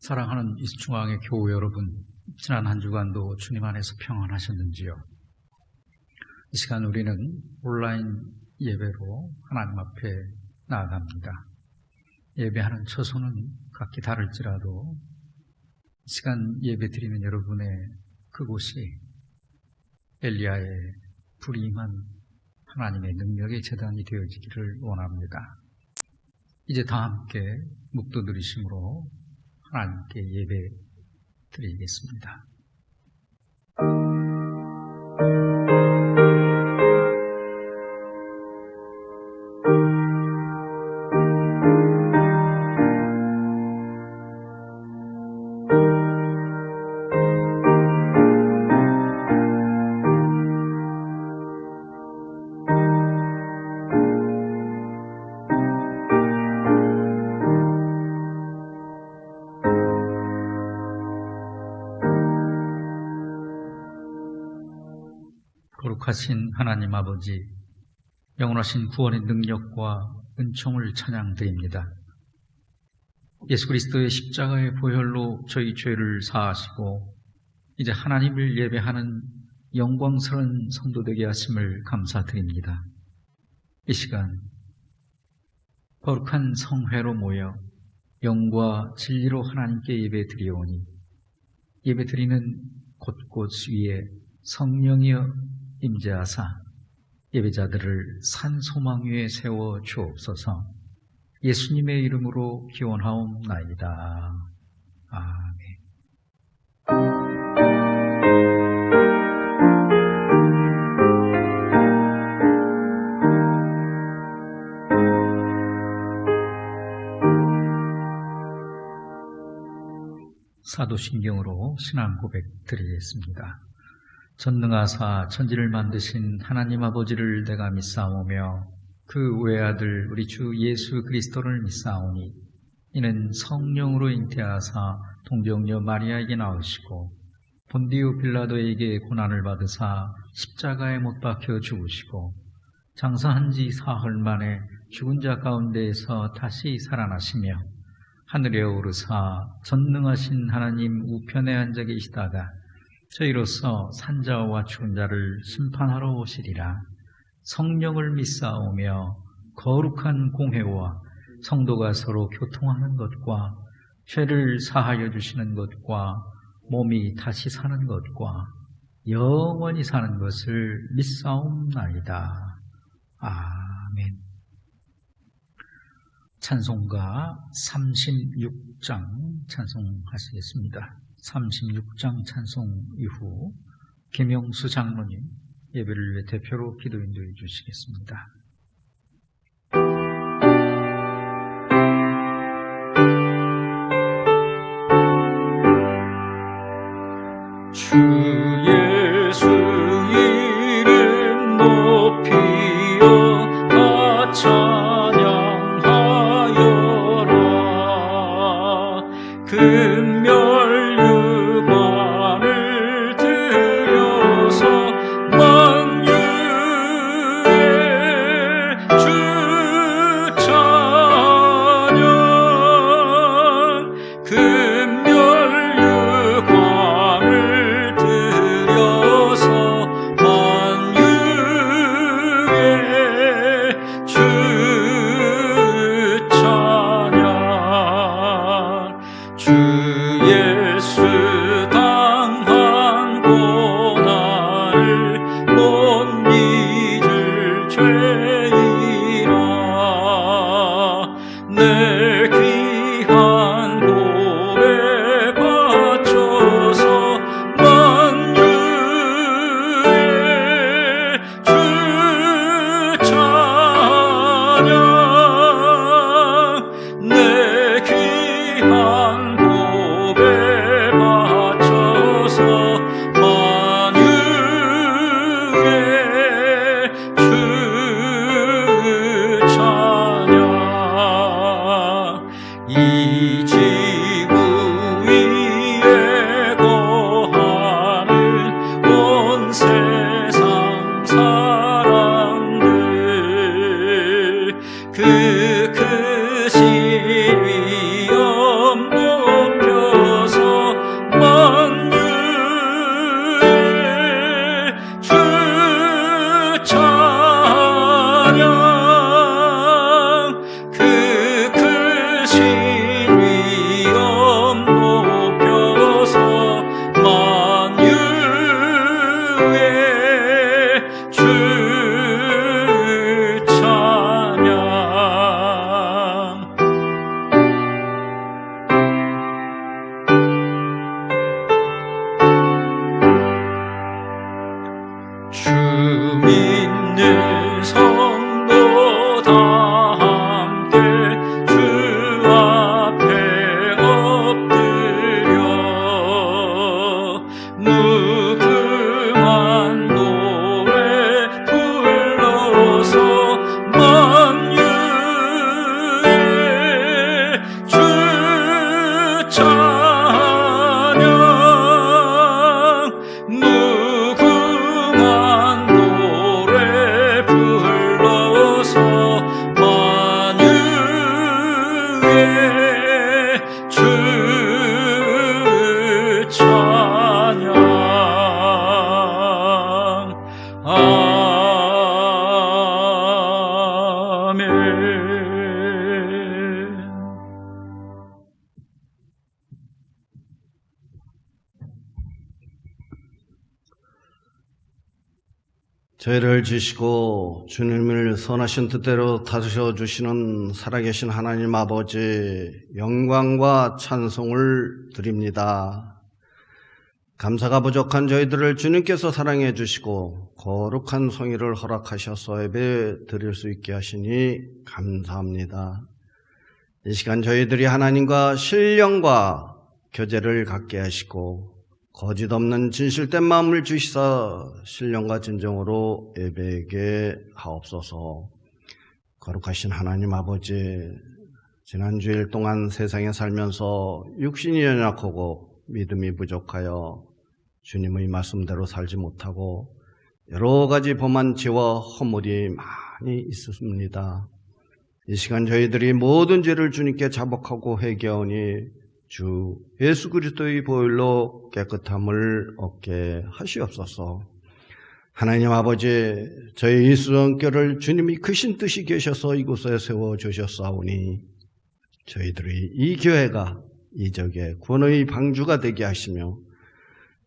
사랑하는 이수중앙의 교우 여러분, 지난 한 주간도 주님 안에서 평안하셨는지요? 이 시간 우리는 온라인 예배로 하나님 앞에 나아갑니다. 예배하는 처소는 각기 다를지라도 이 시간 예배 드리는 여러분의 그곳이 엘리야의 불이 임한 하나님의 능력의 제단이 되어지기를 원합니다. 이제 다 함께 묵도드리심으로 하나님께 예배 드리겠습니다. 거룩하신 하나님 아버지, 영원하신 구원의 능력과 은총을 찬양드립니다. 예수 그리스도의 십자가의 보혈로 저희 죄를 사하시고 이제 하나님을 예배하는 영광스러운 성도 되게 하심을 감사드립니다. 이 시간 거룩한 성회로 모여 영과 진리로 하나님께 예배 드리오니 예배 드리는 곳곳 위에 성령이여 임재하사 예배자들을 산 소망 위에 세워 주옵소서. 예수님의 이름으로 기원하옵나이다. 아멘. 사도신경으로 신앙 고백 드리겠습니다. 전능하사 천지를 만드신 하나님 아버지를 내가 믿사오며 그 외아들 우리 주 예수 그리스도를 믿사오니 이는 성령으로 잉태하사 동정녀 마리아에게 나으시고 본디오 빌라도에게 고난을 받으사 십자가에 못 박혀 죽으시고 장사한 지 사흘 만에 죽은 자 가운데에서 다시 살아나시며 하늘에 오르사 전능하신 하나님 우편에 앉아 계시다가 저희로서 산자와 죽은 자를 심판하러 오시리라. 성령을 믿사오며 거룩한 공회와 성도가 서로 교통하는 것과 죄를 사하여 주시는 것과 몸이 다시 사는 것과 영원히 사는 것을 믿사옵나이다. 아멘. 찬송가 36장 찬송하시겠습니다. 36장 찬송 이후 김영수 장로님 예배를 위해 대표로 기도 인도해 주시겠습니다. 주 예수 이름 높이어 다 찬양하여라. 금멸 유관을 들여서 만유의 주 찬양. 금멸 유관을 들여서 만유의 주 찬양. 주의 죄를 지시고 주님을 선하신 뜻대로 다스려 주시는 살아계신 하나님 아버지, 영광과 찬송을 드립니다. 감사가 부족한 저희들을 주님께서 사랑해 주시고 거룩한 성의를 허락하셔서 예배 드릴 수 있게 하시니 감사합니다. 이 시간 저희들이 하나님과 신령과 교제를 갖게 하시고 거짓 없는 진실된 마음을 주시사 신령과 진정으로 예배하게 하옵소서. 거룩하신 하나님 아버지, 지난 주일 동안 세상에 살면서 육신이 연약하고 믿음이 부족하여 주님의 말씀대로 살지 못하고 여러 가지 범한 죄와 허물이 많이 있습니다. 이 시간 저희들이 모든 죄를 주님께 자복하고 회개하오니 주 예수 그리스도의 보혈로 깨끗함을 얻게 하시옵소서. 하나님 아버지, 저희 이수원교를 주님이 크신 뜻이 계셔서 이곳에 세워주셨사오니 저희들이 이 교회가 이적의 구원의 방주가 되게 하시며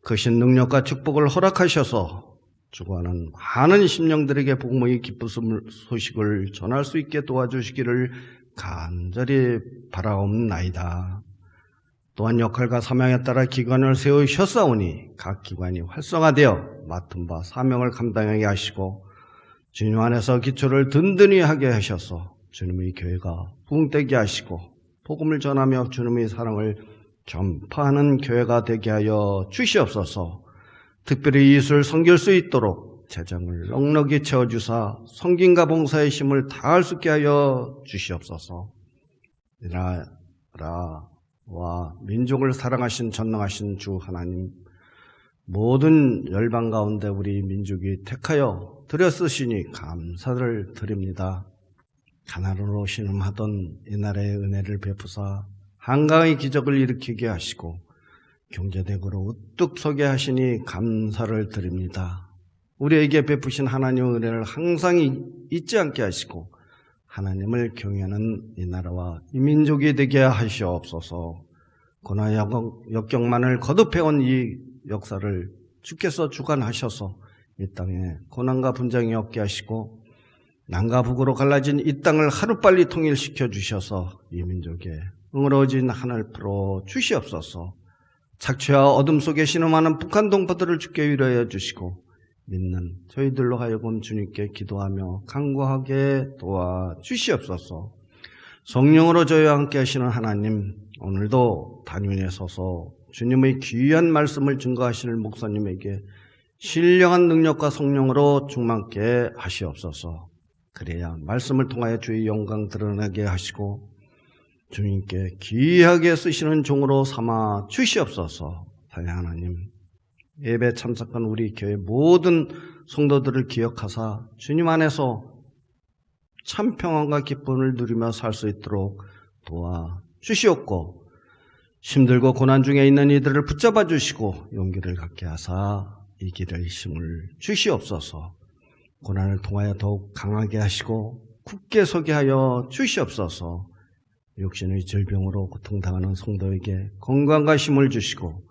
크신 능력과 축복을 허락하셔서 주관하는 많은 심령들에게 복음의 기쁜 소식을 전할 수 있게 도와주시기를 간절히 바라옵나이다. 또한 역할과 사명에 따라 기관을 세우셨사오니 각 기관이 활성화되어 맡은 바 사명을 감당하게 하시고 주님 안에서 기초를 든든히 하게 하셔서 주님의 교회가 부흥되게 하시고 복음을 전하며 주님의 사랑을 전파하는 교회가 되게 하여 주시옵소서. 특별히 이웃을 섬길 수 있도록 재정을 넉넉히 채워주사 섬김과 봉사의 힘을 다할 수 있게 하여 주시옵소서. 나라와 민족을 사랑하신 전능하신 주 하나님, 모든 열방 가운데 우리 민족이 택하여 들여 쓰시니 감사를 드립니다. 가나안으로 신음하던 이날의 은혜를 베푸사 한강의 기적을 일으키게 하시고 경제대국으로 우뚝 서게 하시니 감사를 드립니다. 우리에게 베푸신 하나님의 은혜를 항상 잊지 않게 하시고 하나님을 경외하는 이 나라와 이 민족이 되게 하시옵소서. 고난 역경만을 거듭해온 이 역사를 주께서 주관하셔서 이 땅에 고난과 분쟁이 없게 하시고 남과 북으로 갈라진 이 땅을 하루빨리 통일시켜 주셔서 이 민족에 응어러진 하늘 풀어 주시옵소서. 착취와 어둠 속에 신음하는 북한 동포들을 주께 위로해 주시고 믿는 저희들로 하여금 주님께 기도하며 간구하게 도와주시옵소서. 성령으로 저희와 함께 하시는 하나님, 오늘도 단위에 서서 주님의 귀한 말씀을 증거하시는 목사님에게 신령한 능력과 성령으로 충만케 하시옵소서. 그래야 말씀을 통하여 주의 영광 드러나게 하시고 주님께 귀하게 쓰시는 종으로 삼아 주시옵소서. 사랑하는 하나님, 예배 참석한 우리 교회 모든 성도들을 기억하사 주님 안에서 참 평안과 기쁨을 누리며 살 수 있도록 도와주시옵고 힘들고 고난 중에 있는 이들을 붙잡아 주시고 용기를 갖게 하사 이 길을 힘을 주시옵소서. 고난을 통하여 더욱 강하게 하시고 굳게 서게 하여 주시옵소서. 육신의 질병으로 고통당하는 성도에게 건강과 힘을 주시고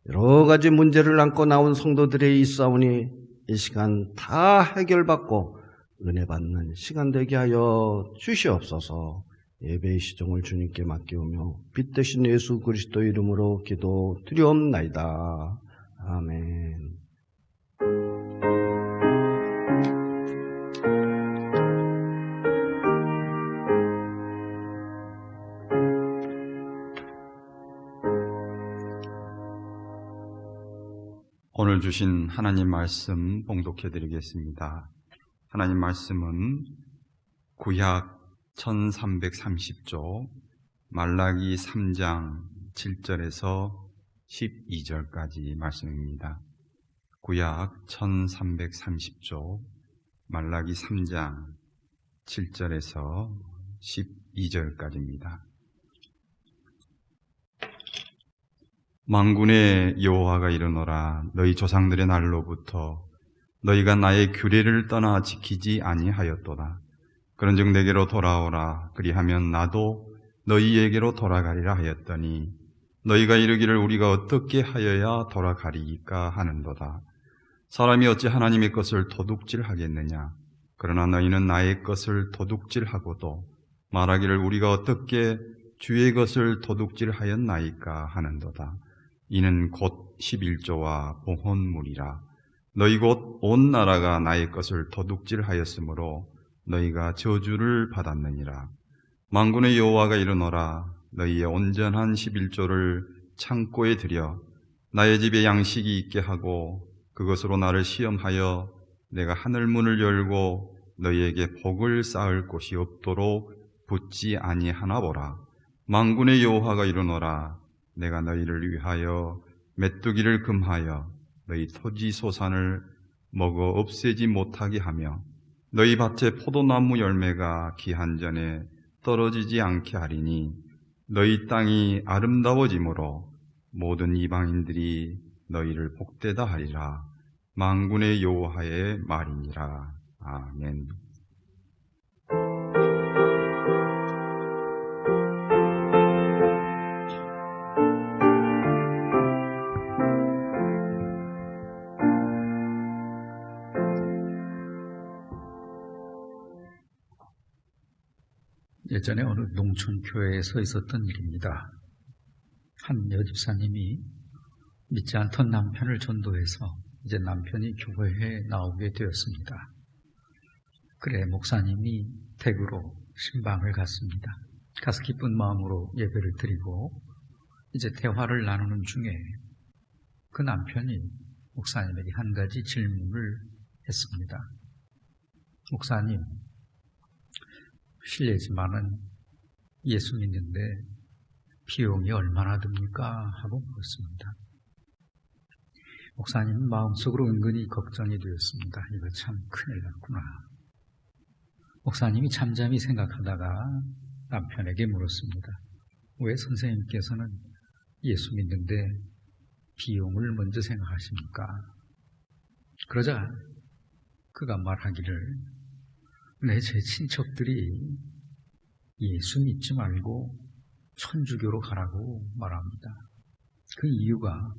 여러 가지 문제를 안고 나온 성도들이 있사오니 이 시간 다 해결받고 은혜 받는 시간 되게 하여 주시옵소서. 예배의 시종을 주님께 맡기오며 빛 대신 예수 그리스도의 이름으로 기도 드리옵나이다. 아멘. 오늘 주신 하나님 말씀 봉독해 드리겠습니다. 하나님 말씀은 구약 1330조 말라기 3장 7절에서 12절까지 말씀입니다. 구약 1330조 말라기 3장 7절에서 12절까지입니다. 만군의 여호와가 이르노라. 너희 조상들의 날로부터 너희가 나의 규례를 떠나 지키지 아니하였도다. 그런즉 내게로 돌아오라. 그리하면 나도 너희에게로 돌아가리라 하였더니 너희가 이르기를 우리가 어떻게 하여야 돌아가리이까 하는도다. 사람이 어찌 하나님의 것을 도둑질하겠느냐? 그러나 너희는 나의 것을 도둑질하고도 말하기를 우리가 어떻게 주의 것을 도둑질하였나이까 하는도다. 이는 곧 11조와 봉헌물이라. 너희 곧 온 나라가 나의 것을 도둑질하였으므로 너희가 저주를 받았느니라. 만군의 여호와가 이르노라. 너희의 온전한 11조를 창고에 들여 나의 집에 양식이 있게 하고 그것으로 나를 시험하여 내가 하늘문을 열고 너희에게 복을 쌓을 곳이 없도록 붙지 아니하나 보라. 만군의 여호와가 이르노라. 내가 너희를 위하여 메뚜기를 금하여 너희 토지 소산을 먹어 없애지 못하게 하며 너희 밭에 포도나무 열매가 기한 전에 떨어지지 않게 하리니 너희 땅이 아름다워지므로 모든 이방인들이 너희를 복되다 하리라. 만군의 여호와의 말이니라. 아멘. 예전에 어느 농촌 교회에 서 있었던 일입니다. 한 여집사님이 믿지 않던 남편을 전도해서 이제 남편이 교회에 나오게 되었습니다. 그래 목사님이 댁으로 신방을 갔습니다. 가서 기쁜 마음으로 예배를 드리고 이제 대화를 나누는 중에 그 남편이 목사님에게 한 가지 질문을 했습니다. 목사님, 실례지만은 예수 믿는데 비용이 얼마나 듭니까? 하고 물었습니다. 목사님은 마음속으로 은근히 걱정이 되었습니다. 이거 참 큰일 났구나. 목사님이 잠잠히 생각하다가 남편에게 물었습니다. 왜 선생님께서는 예수 믿는데 비용을 먼저 생각하십니까? 그러자 그가 말하기를 제 친척들이 예수 믿지 말고 천주교로 가라고 말합니다. 그 이유가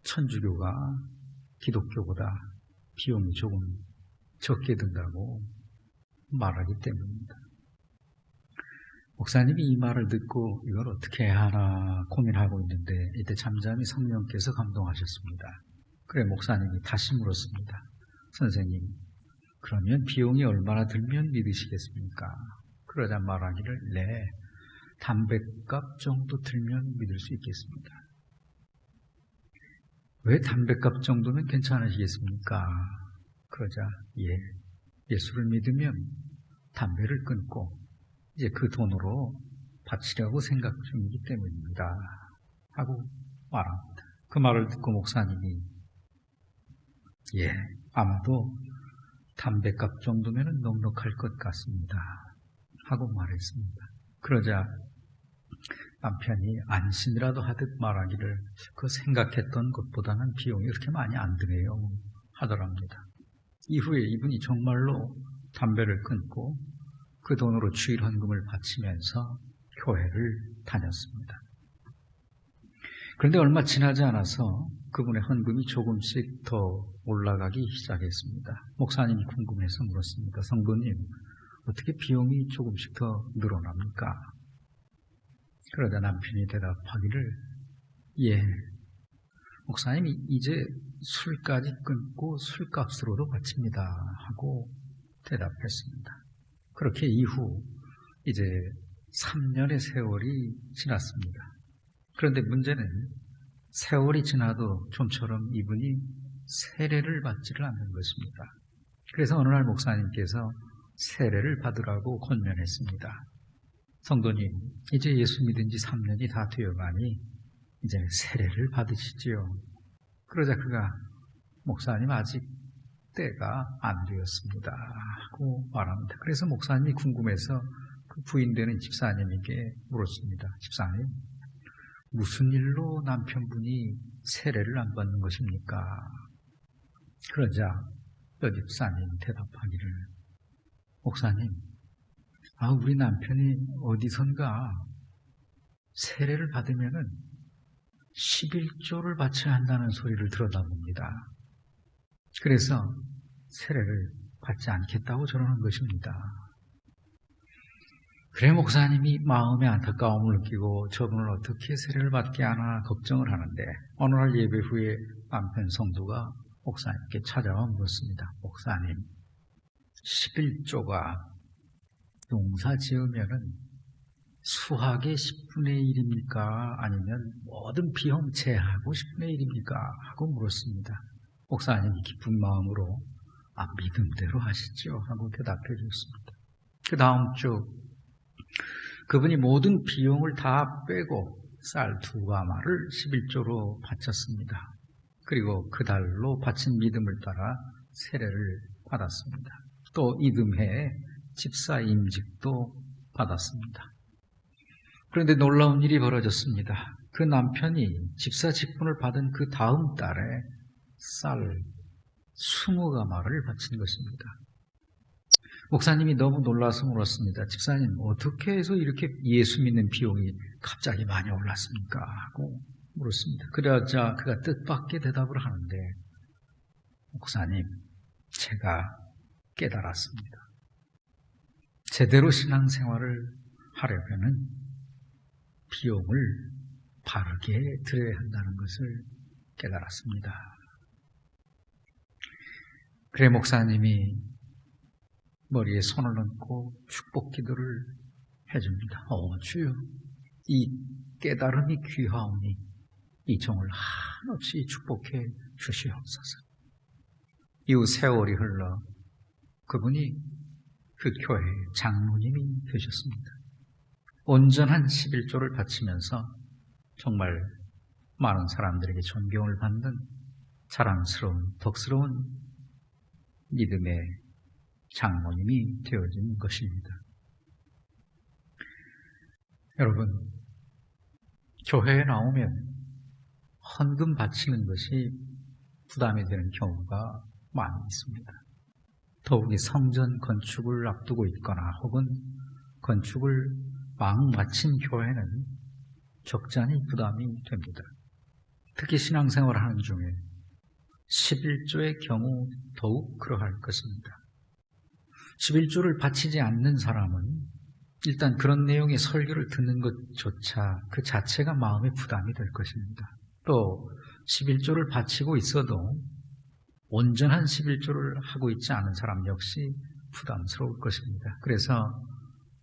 천주교가 기독교보다 비용이 조금 적게 든다고 말하기 때문입니다. 목사님이 이 말을 듣고 이걸 어떻게 해야 하나 고민하고 있는데 이때 잠잠히 성령께서 감동하셨습니다. 그래 목사님이 다시 물었습니다. 선생님, 그러면 비용이 얼마나 들면 믿으시겠습니까? 그러자 말하기를 네, 담뱃값 정도 들면 믿을 수 있겠습니다. 왜 담뱃값 정도면 괜찮으시겠습니까? 그러자 예수를 믿으면 담배를 끊고 이제 그 돈으로 바치려고 생각 중이기 때문입니다. 하고 말합니다. 그 말을 듣고 목사님이 아마도 담배값 정도면 넉넉할 것 같습니다. 하고 말했습니다. 그러자 남편이 안심이라도 하듯 말하기를 그 생각했던 것보다는 비용이 그렇게 많이 안 드네요. 하더랍니다. 이후에 이분이 정말로 담배를 끊고 그 돈으로 주일 헌금을 바치면서 교회를 다녔습니다. 그런데 얼마 지나지 않아서 그분의 헌금이 조금씩 더 올라가기 시작했습니다. 목사님이 궁금해서 물었습니다. 성도님, 어떻게 비용이 조금씩 더 늘어납니까? 그러자 남편이 대답하기를 목사님이 이제 술까지 끊고 술값으로도 바칩니다. 하고 대답했습니다. 그렇게 이후 이제 3년의 세월이 지났습니다. 그런데 문제는 세월이 지나도 좀처럼 이분이 세례를 받지를 않는 것입니다. 그래서 어느 날 목사님께서 세례를 받으라고 권면했습니다. 성도님, 이제 예수 믿은 지 3년이 다 되어가니 이제 세례를 받으시지요. 그러자 그가 목사님 아직 때가 안 되었습니다. 하고 말합니다. 그래서 목사님이 궁금해서 그 부인되는 집사님에게 물었습니다. 집사님, 무슨 일로 남편분이 세례를 안 받는 것입니까? 그러자 여집사님이 대답하기를 목사님, 우리 남편이 어디선가 세례를 받으면은 11조를 바쳐야 한다는 소리를 들었나 봅니다. 그래서 세례를 받지 않겠다고 저러는 것입니다. 그래 목사님이 마음의 안타까움을 느끼고 저분을 어떻게 세례를 받게 하나 걱정을 하는데 어느 날 예배 후에 남편 성도가 목사님께 찾아와 물었습니다. 목사님, 11조가 농사 지으면은 수학의 10분의 1입니까? 아니면 모든 비용 제하고 10분의 1입니까? 하고 물었습니다. 목사님이 기쁜 마음으로 믿음대로 하시죠 하고 대답해 줬습니다. 그 다음 주 그분이 모든 비용을 다 빼고 쌀 2가마를 11조로 바쳤습니다. 그리고 그 달로 바친 믿음을 따라 세례를 받았습니다. 또 이듬해 집사 임직도 받았습니다. 그런데 놀라운 일이 벌어졌습니다. 그 남편이 집사 직분을 받은 그 다음 달에 쌀 20가마를 바친 것입니다. 목사님이 너무 놀라서 물었습니다. 집사님, 어떻게 해서 이렇게 예수 믿는 비용이 갑자기 많이 올랐습니까? 하고 물었습니다. 그러자 그가 뜻밖의 대답을 하는데, 목사님, 제가 깨달았습니다. 제대로 신앙생활을 하려면 비용을 바르게 들여야 한다는 것을 깨달았습니다. 그래 목사님이 머리에 손을 얹고 축복 기도를 해줍니다. 주여, 이 깨달음이 귀하오니 이 종을 한없이 축복해 주시옵소서. 이후 세월이 흘러 그분이 그 교회의 장로님이 되셨습니다. 온전한 11조를 바치면서 정말 많은 사람들에게 존경을 받는 자랑스러운 덕스러운 믿음의 장로님이 되어진 것입니다. 여러분, 교회에 나오면 헌금 바치는 것이 부담이 되는 경우가 많이 있습니다. 더욱이 성전 건축을 앞두고 있거나 혹은 건축을 막 마친 교회는 적잖이 부담이 됩니다. 특히 신앙생활을 하는 중에 11조의 경우 더욱 그러할 것입니다. 11조를 바치지 않는 사람은 일단 그런 내용의 설교를 듣는 것조차 그 자체가 마음의 부담이 될 것입니다. 또 11조를 바치고 있어도 온전한 11조를 하고 있지 않은 사람 역시 부담스러울 것입니다. 그래서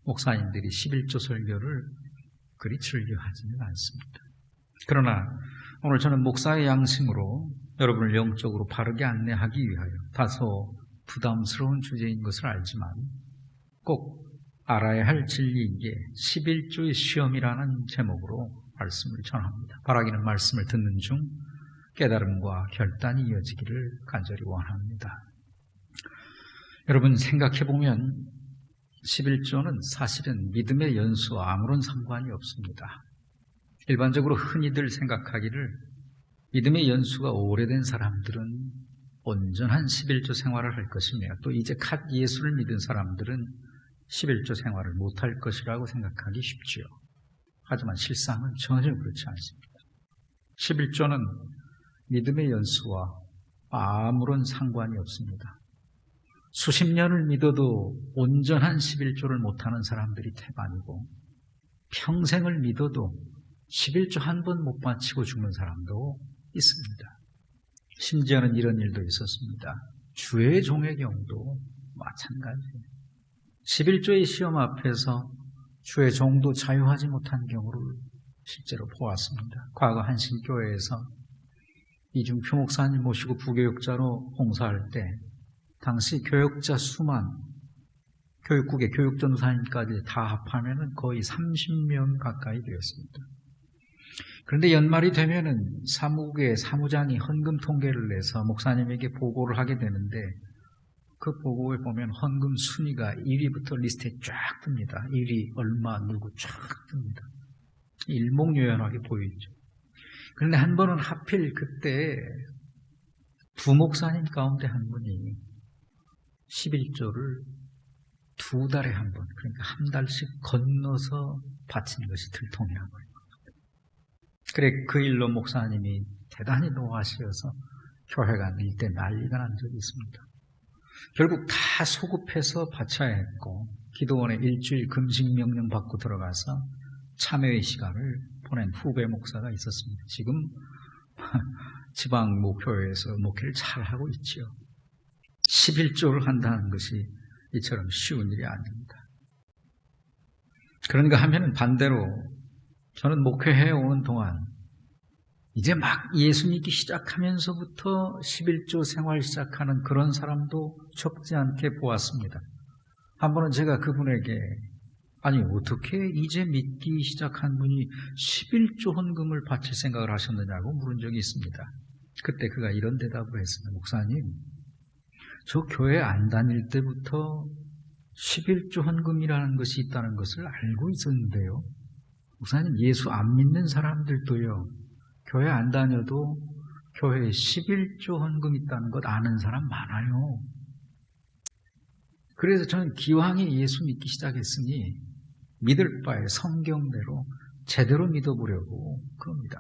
목사님들이 11조 설교를 그리 즐겨하지는 않습니다. 그러나 오늘 저는 목사의 양심으로 여러분을 영적으로 바르게 안내하기 위하여 다소 부담스러운 주제인 것을 알지만 꼭 알아야 할 진리인 게 11조의 시험이라는 제목으로 말씀을 전합니다. 바라기는 말씀을 듣는 중 깨달음과 결단이 이어지기를 간절히 원합니다. 여러분 생각해보면 11조는 사실은 믿음의 연수와 아무런 상관이 없습니다. 일반적으로 흔히들 생각하기를 믿음의 연수가 오래된 사람들은 온전한 11조 생활을 할 것이며 또 이제 갓 예수를 믿은 사람들은 11조 생활을 못할 것이라고 생각하기 쉽지요. 하지만 실상은 전혀 그렇지 않습니다. 11조는 믿음의 연수와 아무런 상관이 없습니다. 수십 년을 믿어도 온전한 11조를 못하는 사람들이 태반이고 평생을 믿어도 11조 한 번 못 바치고 죽는 사람도 있습니다. 심지어는 이런 일도 있었습니다. 주의 종의 경우도 마찬가지예요. 11조의 시험 앞에서 주의 종도 자유하지 못한 경우를 실제로 보았습니다. 과거 한신교회에서 이중 표목사님 모시고 부교육자로 봉사할 때 당시 교육자 수만, 교육국의 교육전도사님까지 다 합하면 거의 30명 가까이 되었습니다. 그런데 연말이 되면은 사무국의 사무장이 헌금 통계를 내서 목사님에게 보고를 하게 되는데 그 보고에 보면 헌금 순위가 1위부터 리스트에 쫙 뜹니다. 1위 얼마 누구 쫙 뜹니다. 일목요연하게 보이죠. 그런데 한 번은 하필 그때 부목사님 가운데 한 분이 11조를 2달에 한 번, 그러니까 한 달씩 건너서 바친 것이 들통이한 거예요. 그래 그 일로 목사님이 대단히 노하시어서 교회가 일대 난리가 난 적이 있습니다. 결국 다 소급해서 바쳐야 했고 기도원에 일주일 금식 명령 받고 들어가서 참회의 시간을 보낸 후배 목사가 있었습니다. 지금 지방 목교회에서 목회를 잘하고 있지요. 11조를 한다는 것이 이처럼 쉬운 일이 아닙니다. 그런가 하면은 반대로 저는 목회해 오는 동안 이제 막 예수 믿기 시작하면서부터 11조 생활 시작하는 그런 사람도 적지 않게 보았습니다. 한 번은 제가 그분에게 아니 어떻게 이제 믿기 시작한 분이 11조 헌금을 바칠 생각을 하셨느냐고 물은 적이 있습니다. 그때 그가 이런 대답을 했습니다. 목사님, 저 교회 안 다닐 때부터 11조 헌금이라는 것이 있다는 것을 알고 있었는데요. 목사님, 예수 안 믿는 사람들도요, 교회 안 다녀도 교회에 11조 헌금 있다는 것 아는 사람 많아요. 그래서 저는 기왕에 예수 믿기 시작했으니 믿을 바에 성경대로 제대로 믿어보려고 그럽니다.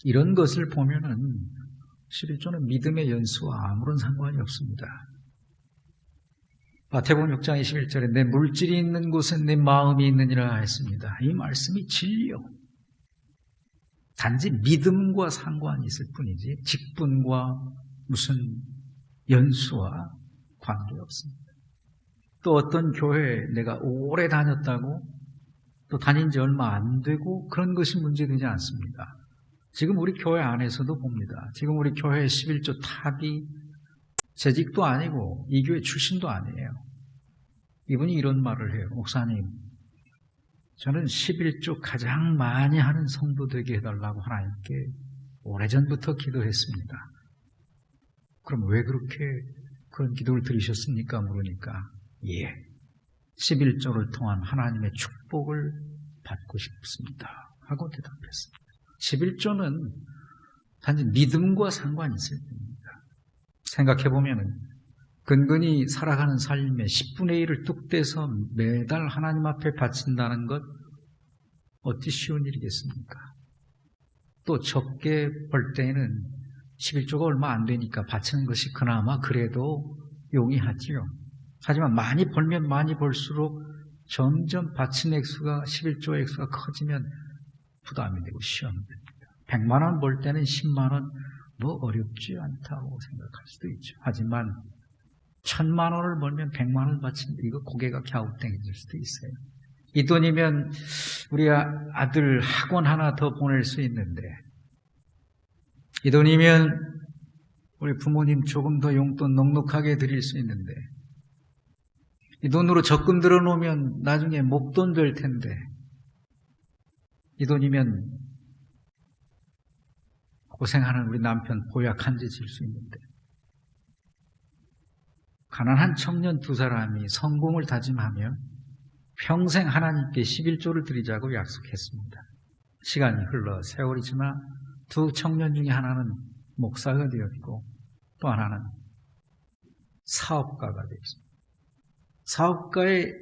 이런 것을 보면은 11조는 믿음의 연수와 아무런 상관이 없습니다. 마태복음 6장 21절에 내 물질이 있는 곳에 내 마음이 있느니라 했습니다. 이 말씀이 진리요. 단지 믿음과 상관이 있을 뿐이지 직분과 무슨 연수와 관계없습니다. 또 어떤 교회에 내가 오래 다녔다고 또 다닌 지 얼마 안 되고 그런 것이 문제되지 않습니다. 지금 우리 교회 안에서도 봅니다. 지금 우리 교회 11조 탑이 재직도 아니고 이 교회 출신도 아니에요. 이분이 이런 말을 해요. 목사님, 저는 11조 가장 많이 하는 성도 되게 해달라고 하나님께 오래전부터 기도했습니다. 그럼 왜 그렇게 그런 기도를 드리셨습니까? 물으니까 11조를 통한 하나님의 축복을 받고 싶습니다 하고 대답했습니다. 11조는 단지 믿음과 상관이 있을 뿐입니다. 생각해보면 근근히 살아가는 삶의 10분의 1을 뚝 떼서 매달 하나님 앞에 바친다는 것 어찌 쉬운 일이겠습니까? 또 적게 벌 때에는 11조가 얼마 안 되니까 바치는 것이 그나마 그래도 용이하지요. 하지만 많이 벌면 많이 벌수록 점점 바친 액수가 11조 액수가 커지면 부담이 되고 시험이 됩니다. 100만 원 벌 때는 10만 원 뭐 어렵지 않다고 생각할 수도 있죠. 하지만 1000만 원을 벌면 100만 원을 바치는데 이거 고개가 갸우뚱해질 수도 있어요. 이 돈이면 우리 아들 학원 하나 더 보낼 수 있는데 이 돈이면 우리 부모님 조금 더 용돈 넉넉하게 드릴 수 있는데 이 돈으로 적금 들어놓으면 나중에 목돈 될 텐데 이 돈이면 고생하는 우리 남편 보약 한 제 질 수 있는데 가난한 청년 두 사람이 성공을 다짐하며 평생 하나님께 11조를 드리자고 약속했습니다. 시간이 흘러 세월이 지나 두 청년 중에 하나는 목사가 되었고 또 하나는 사업가가 되었습니다. 사업가의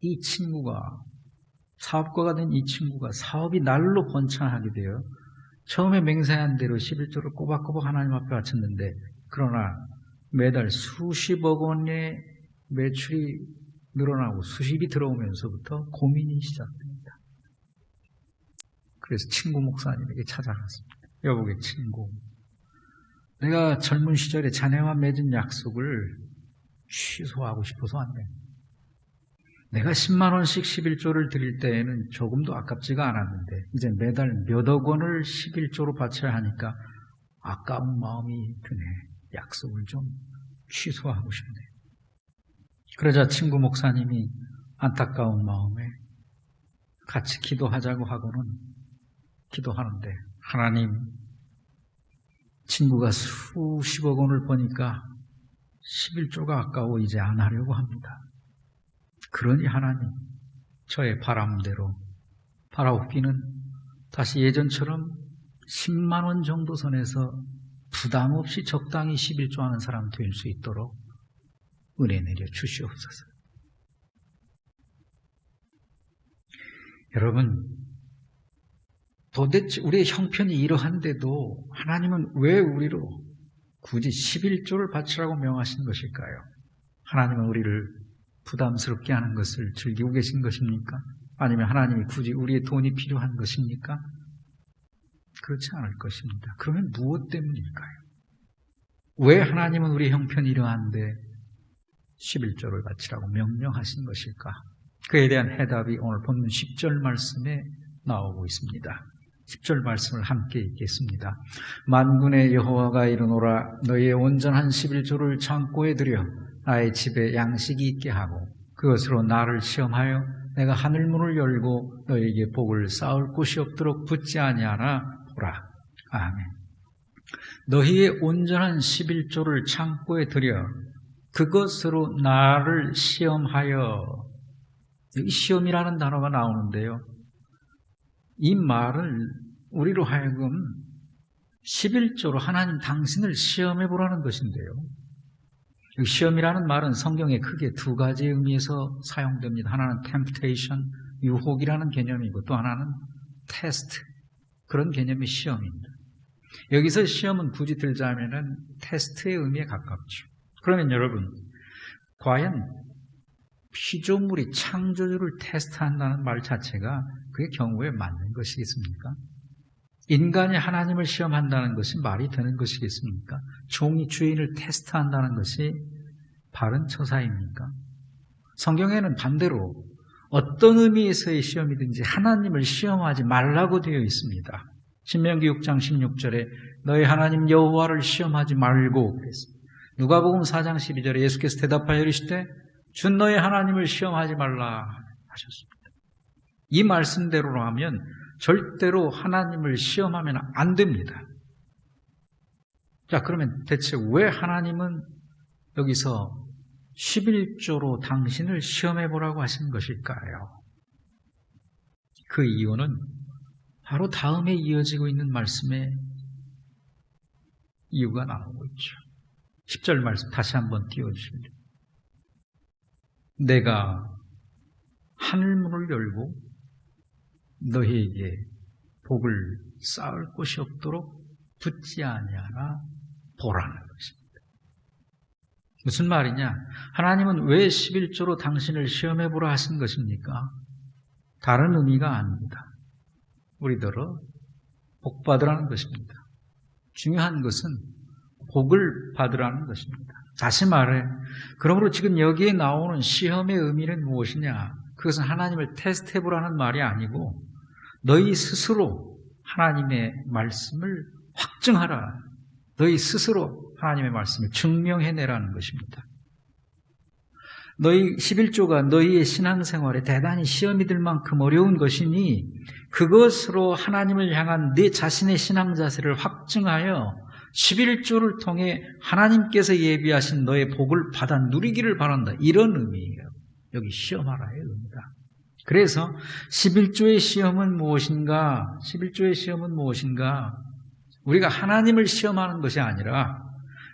이 친구가 사업가가 된 이 친구가 사업이 날로 번창하게 되어 처음에 맹세한 대로 11조를 꼬박꼬박 하나님 앞에 바쳤는데 그러나 매달 수십억 원의 매출이 늘어나고 수입이 들어오면서부터 고민이 시작됩니다. 그래서 친구 목사님에게 찾아갔습니다. 여보게 친구, 내가 젊은 시절에 자네와 맺은 약속을 취소하고 싶어서 왔네. 내가 10만 원씩 11조를 드릴 때에는 조금도 아깝지가 않았는데 이제 매달 몇억 원을 11조로 바쳐야 하니까 아까운 마음이 드네. 약속을 좀 취소하고 싶네. 그러자 친구 목사님이 안타까운 마음에 같이 기도하자고 하고는 기도하는데 하나님, 친구가 수십억 원을 버니까 11조가 아까워 이제 안 하려고 합니다. 그러니 하나님, 저의 바람대로 바라옵기는 다시 예전처럼 10만 원 정도 선에서 부담 없이 적당히 11조 하는 사람 될 수 있도록 은혜 내려 주시옵소서. 여러분, 도대체 우리의 형편이 이러한데도 하나님은 왜 우리로 굳이 11조를 바치라고 명하신 것일까요? 하나님은 우리를 부담스럽게 하는 것을 즐기고 계신 것입니까? 아니면 하나님이 굳이 우리의 돈이 필요한 것입니까? 그렇지 않을 것입니다. 그러면 무엇 때문일까요? 왜 하나님은 우리의 형편이 이러한데 11조를 바치라고 명령하신 것일까? 그에 대한 해답이 오늘 본문 10절 말씀에 나오고 있습니다. 10절 말씀을 함께 읽겠습니다. 만군의 여호와가 이르노라 너희의 온전한 11조를 창고에 들여 나의 집에 양식이 있게 하고 그것으로 나를 시험하여 내가 하늘문을 열고 너희에게 복을 쌓을 곳이 없도록 붙지 아니하나 보라. 아멘. 너희의 온전한 11조를 창고에 들여 그것으로 나를 시험하여. 여기 시험이라는 단어가 나오는데요. 이 말을 우리로 하여금 11조로 하나님 당신을 시험해 보라는 것인데요. 시험이라는 말은 성경에 크게 두 가지 의미에서 사용됩니다. 하나는 temptation, 유혹이라는 개념이고 또 하나는 test, 그런 개념의 시험입니다. 여기서 시험은 굳이 들자면은 테스트의 의미에 가깝죠. 그러면 여러분, 과연 피조물이 창조주를 테스트한다는 말 자체가 그게 경우에 맞는 것이겠습니까? 인간이 하나님을 시험한다는 것이 말이 되는 것이겠습니까? 종이 주인을 테스트한다는 것이 바른 처사입니까? 성경에는 반대로 어떤 의미에서의 시험이든지 하나님을 시험하지 말라고 되어 있습니다. 신명기 6장 16절에 너희 하나님 여호와를 시험하지 말고 그랬습니다. 누가복음 4장 12절에 예수께서 대답하여 이르시되 주 너희 하나님을 시험하지 말라 하셨습니다. 이 말씀대로 하면 절대로 하나님을 시험하면 안 됩니다. 자, 그러면 대체 왜 하나님은 여기서 11조로 당신을 시험해 보라고 하신 것일까요? 그 이유는 바로 다음에 이어지고 있는 말씀에 이유가 나오고 있죠. 10절 말씀 다시 한번 띄워주실래요? 내가 하늘문을 열고 너희에게 복을 쌓을 곳이 없도록 붙지 아니하나 보라는 것입니다. 무슨 말이냐? 하나님은 왜 11조로 당신을 시험해보라 하신 것입니까? 다른 의미가 아닙니다. 우리더러 복 받으라는 것입니다. 중요한 것은 복을 받으라는 것입니다. 다시 말해, 그러므로 지금 여기에 나오는 시험의 의미는 무엇이냐? 그것은 하나님을 테스트해보라는 말이 아니고 너희 스스로 하나님의 말씀을 확증하라. 너희 스스로 하나님의 말씀을 증명해내라는 것입니다. 너희 11조가 너희의 신앙생활에 대단히 시험이 들 만큼 어려운 것이니 그것으로 하나님을 향한 네 자신의 신앙 자세를 확증하여 11조를 통해 하나님께서 예비하신 너의 복을 받아 누리기를 바란다. 이런 의미예요. 여기 시험하라의 의미다. 그래서 11조의 시험은 무엇인가? 11조의 시험은 무엇인가? 우리가 하나님을 시험하는 것이 아니라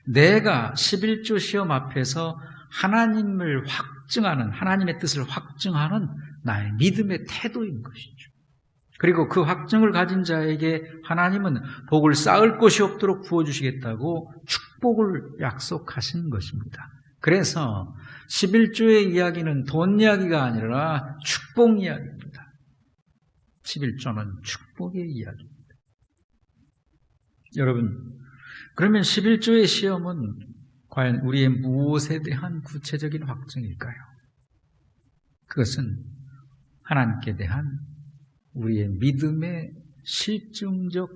내가 11조 시험 앞에서 하나님을 확증하는, 하나님의 뜻을 확증하는 나의 믿음의 태도인 것이죠. 그리고 그 확증을 가진 자에게 하나님은 복을 쌓을 곳이 없도록 부어주시겠다고 축복을 약속하신 것입니다. 그래서 11조의 이야기는 돈 이야기가 아니라 축복 이야기입니다. 11조는 축복의 이야기입니다. 여러분, 그러면 11조의 시험은 과연 우리의 무엇에 대한 구체적인 확증일까요? 그것은 하나님께 대한 우리의 믿음의 실증적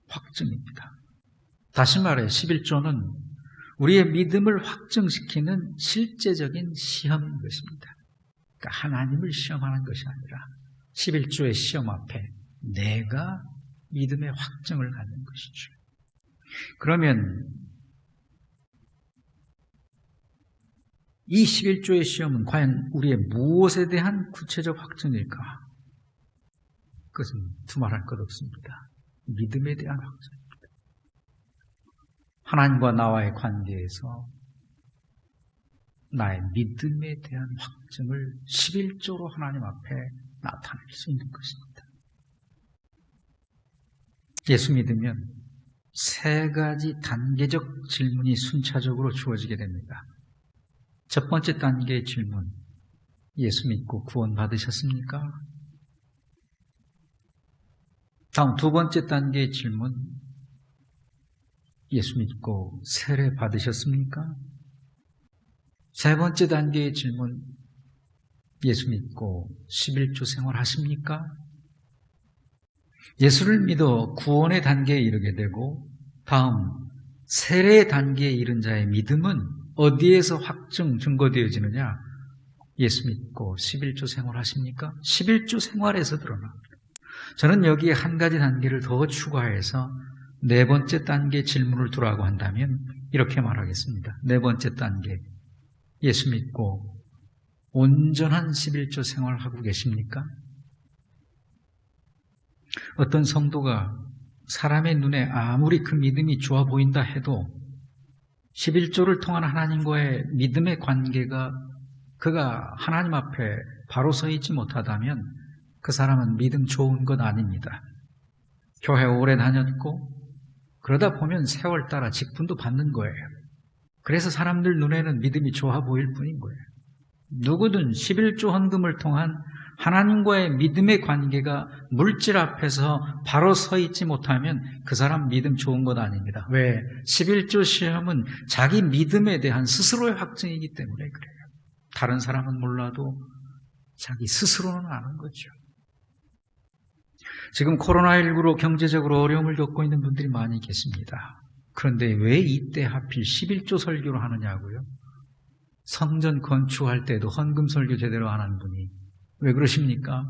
확증입니다. 다시 말해 11조는 우리의 믿음을 확증시키는 실제적인 시험인 것입니다. 그러니까 하나님을 시험하는 것이 아니라 11조의 시험 앞에 내가 믿음의 확증을 갖는 것이죠. 그러면 이 11조의 시험은 과연 우리의 무엇에 대한 구체적 확증일까? 그것은 두말할 것 없습니다. 믿음에 대한 확증입니다. 하나님과 나와의 관계에서 나의 믿음에 대한 확증을 11조로 하나님 앞에 나타낼 수 있는 것입니다. 예수 믿으면 세 가지 단계적 질문이 순차적으로 주어지게 됩니다. 첫 번째 단계의 질문, 예수 믿고 구원 받으셨습니까? 다음 두 번째 단계의 질문, 예수 믿고 세례 받으셨습니까? 세 번째 단계의 질문, 예수 믿고 11조 생활하십니까? 예수를 믿어 구원의 단계에 이르게 되고 다음 세례의 단계에 이른 자의 믿음은 어디에서 확증, 증거되어지느냐? 예수 믿고 11조 생활하십니까? 11조 생활에서 드러납니다. 저는 여기에 한 가지 단계를 더 추가해서 네 번째 단계 질문을 두라고 한다면 이렇게 말하겠습니다. 네 번째 단계, 예수 믿고 온전한 11조 생활하고 계십니까? 어떤 성도가 사람의 눈에 아무리 그 믿음이 좋아 보인다 해도 11조를 통한 하나님과의 믿음의 관계가 그가 하나님 앞에 바로 서 있지 못하다면 그 사람은 믿음 좋은 것 아닙니다. 교회 오래 다녔고 그러다 보면 세월 따라 직분도 받는 거예요. 그래서 사람들 눈에는 믿음이 좋아 보일 뿐인 거예요. 누구든 11조 헌금을 통한 하나님과의 믿음의 관계가 물질 앞에서 바로 서 있지 못하면 그 사람 믿음 좋은 것 아닙니다. 왜? 11조 시험은 자기 믿음에 대한 스스로의 확증이기 때문에 그래요. 다른 사람은 몰라도 자기 스스로는 아는 거죠. 지금 코로나19로 경제적으로 어려움을 겪고 있는 분들이 많이 계십니다. 그런데 왜 이때 하필 11조 설교를 하느냐고요? 성전 건축할 때도 헌금 설교 제대로 안 하는 분이 왜 그러십니까?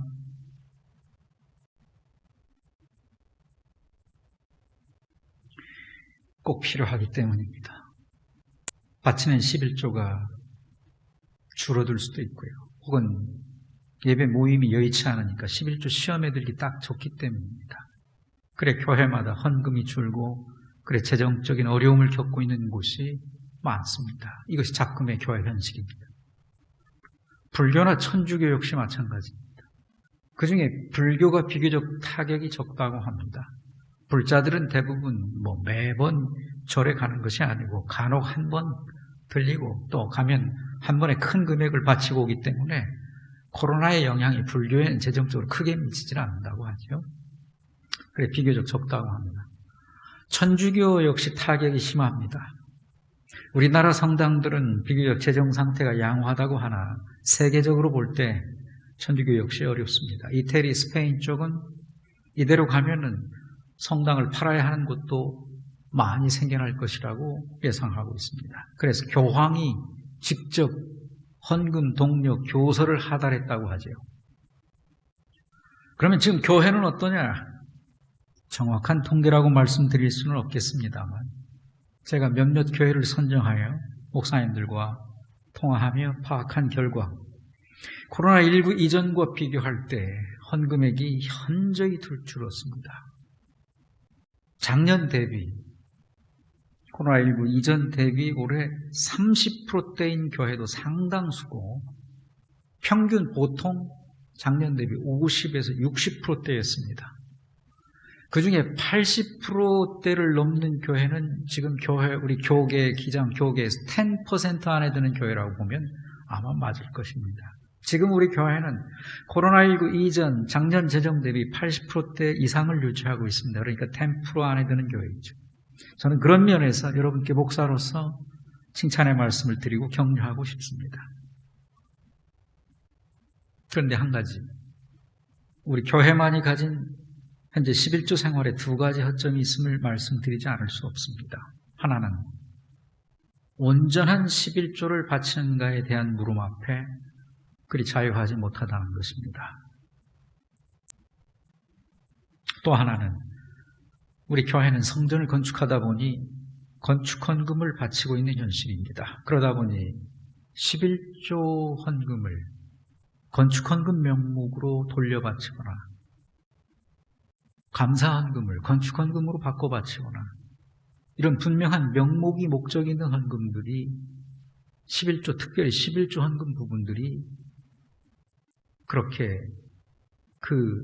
꼭 필요하기 때문입니다. 바치는 11조가 줄어들 수도 있고요. 혹은 예배 모임이 여의치 않으니까 11조 시험에 들기 딱 좋기 때문입니다. 그래 교회마다 헌금이 줄고 그래 재정적인 어려움을 겪고 있는 곳이 많습니다. 이것이 작금의 교회 현실입니다. 불교나 천주교 역시 마찬가지입니다. 그 중에 불교가 비교적 타격이 적다고 합니다. 불자들은 대부분 매번 절에 가는 것이 아니고 간혹 한 번 들리고 또 가면 한 번에 큰 금액을 바치고 오기 때문에 코로나의 영향이 불교에는 재정적으로 크게 미치질 않는다고 하죠. 그래 비교적 적다고 합니다. 천주교 역시 타격이 심합니다. 우리나라 성당들은 비교적 재정 상태가 양호하다고 하나 세계적으로 볼 때 천주교 역시 어렵습니다. 이태리, 스페인 쪽은 이대로 가면은 성당을 팔아야 하는 곳도 많이 생겨날 것이라고 예상하고 있습니다. 그래서 교황이 직접 헌금, 동력, 교서를 하달했다고 하죠. 그러면 지금 교회는 어떠냐? 정확한 통계라고 말씀드릴 수는 없겠습니다만 제가 몇몇 교회를 선정하여 목사님들과 통화하며 파악한 결과 코로나19 이전과 비교할 때 헌금액이 현저히 줄었습니다. 작년 대비 코로나19 이전 대비 올해 30%대인 교회도 상당수고 평균 보통 작년 대비 50에서 60%대였습니다. 그중에 80%대를 넘는 교회는 지금 우리 교계, 기장 교계에서 10% 안에 드는 교회라고 보면 아마 맞을 것입니다. 지금 우리 교회는 코로나19 이전 작년 재정 대비 80%대 이상을 유지하고 있습니다. 그러니까 10% 안에 드는 교회이죠. 저는 그런 면에서 여러분께 목사로서 칭찬의 말씀을 드리고 격려하고 싶습니다. 그런데 한 가지, 우리 교회만이 가진 현재 11조 생활에 두 가지 허점이 있음을 말씀드리지 않을 수 없습니다. 하나는 온전한 11조를 바치는가에 대한 물음 앞에 그리 자유하지 못하다는 것입니다. 또 하나는 우리 교회는 성전을 건축하다 보니 건축 헌금을 바치고 있는 현실입니다. 그러다 보니 11조 헌금을 건축 헌금 명목으로 돌려바치거나 감사 헌금을 건축 헌금으로 바꿔 바치거나 이런 분명한 명목이 목적이 있는 헌금들이 11조, 특별히 11조 헌금 부분들이 그렇게 그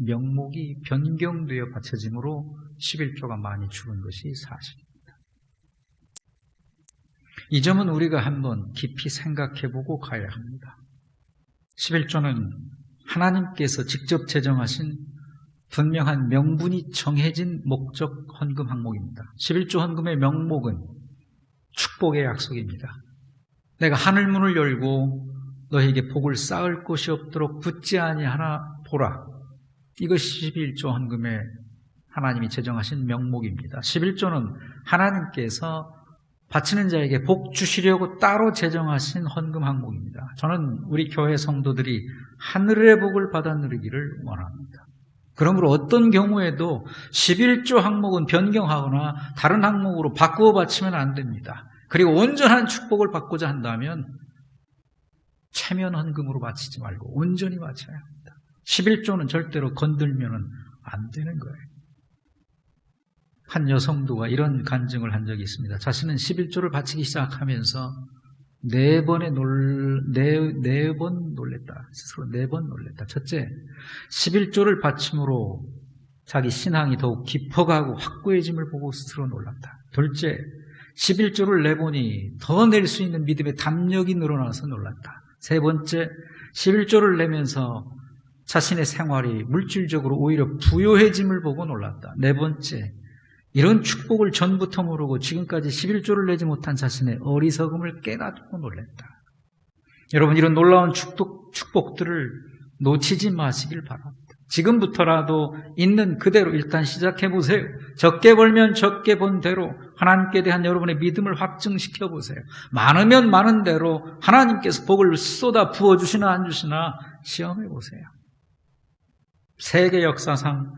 명목이 변경되어 바쳐짐으로 11조가 많이 죽은 것이 사실입니다. 이 점은 우리가 한번 깊이 생각해보고 가야 합니다. 11조는 하나님께서 직접 제정하신 분명한 명분이 정해진 목적 헌금 항목입니다. 11조 헌금의 명목은 축복의 약속입니다. 내가 하늘문을 열고 너에게 복을 쌓을 곳이 없도록 붙지 아니하나 보라. 이것이 11조 헌금의 하나님이 제정하신 명목입니다. 11조는 하나님께서 바치는 자에게 복 주시려고 따로 제정하신 헌금 항목입니다. 저는 우리 교회 성도들이 하늘의 복을 받아 누리기를 원합니다. 그러므로 어떤 경우에도 11조 항목은 변경하거나 다른 항목으로 바꾸어 바치면 안 됩니다. 그리고 온전한 축복을 받고자 한다면 체면 헌금으로 바치지 말고 온전히 바쳐야 합니다. 11조는 절대로 건들면 안 되는 거예요. 한 여성도가 이런 간증을 한 적이 있습니다. 자신은 11조를 바치기 시작하면서 네 번 놀랬다. 스스로 4번 놀랬다. 첫째, 11조를 바침으로 자기 신앙이 더욱 깊어가고 확고해짐을 보고 스스로 놀랐다. 둘째, 11조를 내보니 더 낼 수 있는 믿음의 담력이 늘어나서 놀랐다. 세 번째, 11조를 내면서 자신의 생활이 물질적으로 오히려 부요해짐을 보고 놀랐다. 네 번째, 이런 축복을 전부터 모르고 지금까지 11조를 내지 못한 자신의 어리석음을 깨닫고 놀랐다. 여러분, 이런 놀라운 축복들을 놓치지 마시길 바랍니다. 지금부터라도 있는 그대로 일단 시작해보세요. 적게 벌면 적게 번 대로 하나님께 대한 여러분의 믿음을 확증시켜보세요. 많으면 많은 대로 하나님께서 복을 쏟아 부어주시나 안 주시나 시험해보세요. 세계 역사상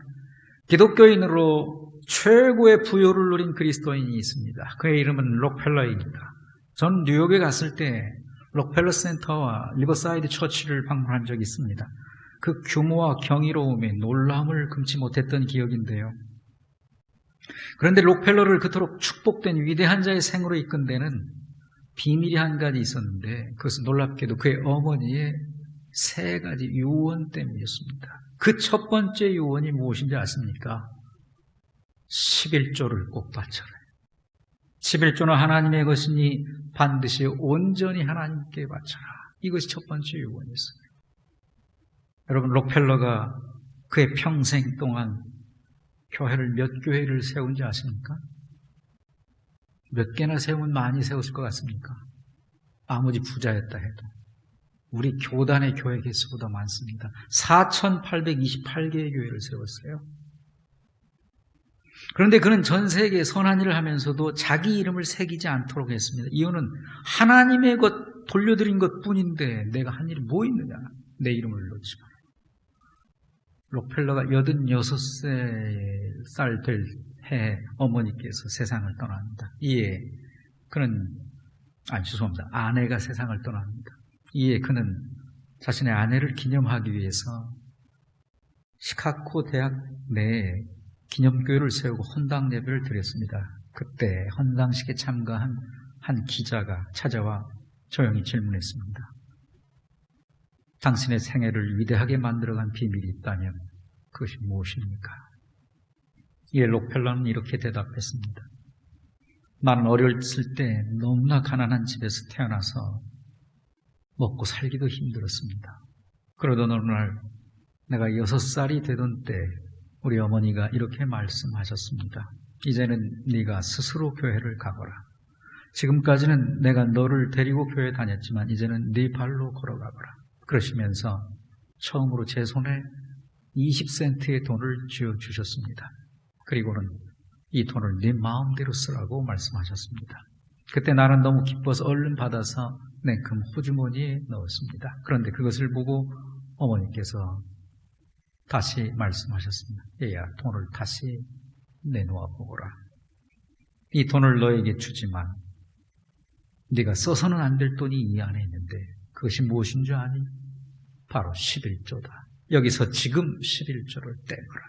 기독교인으로 최고의 부요를 누린 그리스도인이 있습니다. 그의 이름은 록펠러입니다. 전 뉴욕에 갔을 때 록펠러 센터와 리버사이드 처치를 방문한 적이 있습니다. 그 규모와 경이로움에 놀람을 금치 못했던 기억인데요. 그런데 록펠러를 그토록 축복된 위대한 자의 생으로 이끈 데는 비밀이 한 가지 있었는데 그것은 놀랍게도 그의 어머니의 3가지 유언 때문이었습니다. 그 첫 번째 유언이 무엇인지 아십니까? 11조를 꼭 바쳐라. 11조는 하나님의 것이니 반드시 온전히 하나님께 바쳐라. 이것이 첫 번째 유언이었습니다. 여러분, 록펠러가 그의 평생 동안 몇 교회를 세운지 아십니까? 몇 개나 세우면 많이 세웠을 것 같습니까? 아무리 부자였다 해도. 우리 교단의 교회 개수보다 많습니다. 4,828개의 교회를 세웠어요. 그런데 그는 전 세계에 선한 일을 하면서도 자기 이름을 새기지 않도록 했습니다. 이유는 하나님의 것 돌려드린 것뿐인데 내가 한 일이 뭐 있느냐. 내 이름을 놓지 마라. 록펠러가 86살 될 해에 어머니께서 세상을 떠납니다. 이에 그는 아내가 세상을 떠납니다. 이에 그는 자신의 아내를 기념하기 위해서 시카고 대학 내에 기념교회를 세우고 헌당 예배를 드렸습니다. 그때 헌당식에 참가한 한 기자가 찾아와 조용히 질문했습니다. 당신의 생애를 위대하게 만들어간 비밀이 있다면 그것이 무엇입니까? 이에 록펠러는 이렇게 대답했습니다. 나는 어렸을 때 너무나 가난한 집에서 태어나서 먹고 살기도 힘들었습니다. 그러던 어느 날 내가 6살이 되던 때 우리 어머니가 이렇게 말씀하셨습니다. 이제는 네가 스스로 교회를 가거라. 지금까지는 내가 너를 데리고 교회 다녔지만 이제는 네 발로 걸어가거라. 그러시면서 처음으로 제 손에 20센트의 돈을 쥐어주셨습니다. 그리고는 이 돈을 네 마음대로 쓰라고 말씀하셨습니다. 그때 나는 너무 기뻐서 얼른 받아서 냉큼 호주머니에 넣었습니다. 그런데 그것을 보고 어머니께서 다시 말씀하셨습니다. 얘야, 돈을 다시 내놓아 보거라. 이 돈을 너에게 주지만 네가 써서는 안 될 돈이 이 안에 있는데 그것이 무엇인 줄 아니? 바로 11조다. 여기서 지금 11조를 떼거라.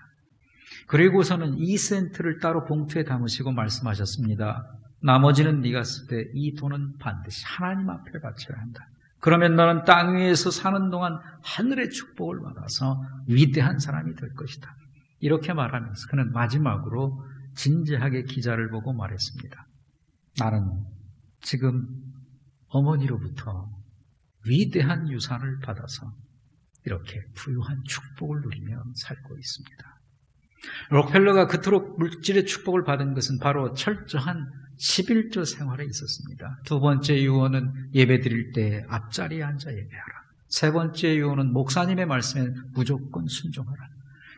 그리고서는 2센트를 따로 봉투에 담으시고 말씀하셨습니다. 나머지는 네가 쓸 때 이 돈은 반드시 하나님 앞에 바쳐야 한다. 그러면 너는 땅 위에서 사는 동안 하늘의 축복을 받아서 위대한 사람이 될 것이다. 이렇게 말하면서 그는 마지막으로 진지하게 기자를 보고 말했습니다. 나는 지금 어머니로부터 위대한 유산을 받아서 이렇게 부유한 축복을 누리며 살고 있습니다. 록펠러가 그토록 물질의 축복을 받은 것은 바로 철저한 11조 생활에 있었습니다. 두 번째 유언은 예배 드릴 때 앞자리에 앉아 예배하라. 세 번째 유언은 목사님의 말씀에 무조건 순종하라.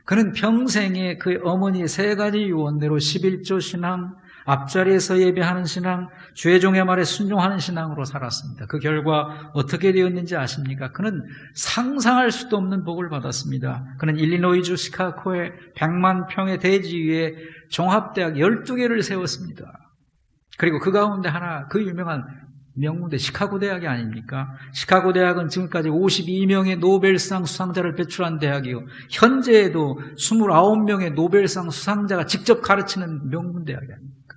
그는 평생에 그 어머니의 세 가지 유언대로 11조 신앙, 앞자리에서 예배하는 신앙, 주의 종의 말에 순종하는 신앙으로 살았습니다. 그 결과 어떻게 되었는지 아십니까? 그는 상상할 수도 없는 복을 받았습니다. 그는 일리노이주 시카고의 100만 평의 대지 위에 종합대학 12개를 세웠습니다. 그리고 그 가운데 하나, 그 유명한 명문대 시카고 대학이 아닙니까? 시카고 대학은 지금까지 52명의 노벨상 수상자를 배출한 대학이요. 현재에도 29명의 노벨상 수상자가 직접 가르치는 명문대학이 아닙니까?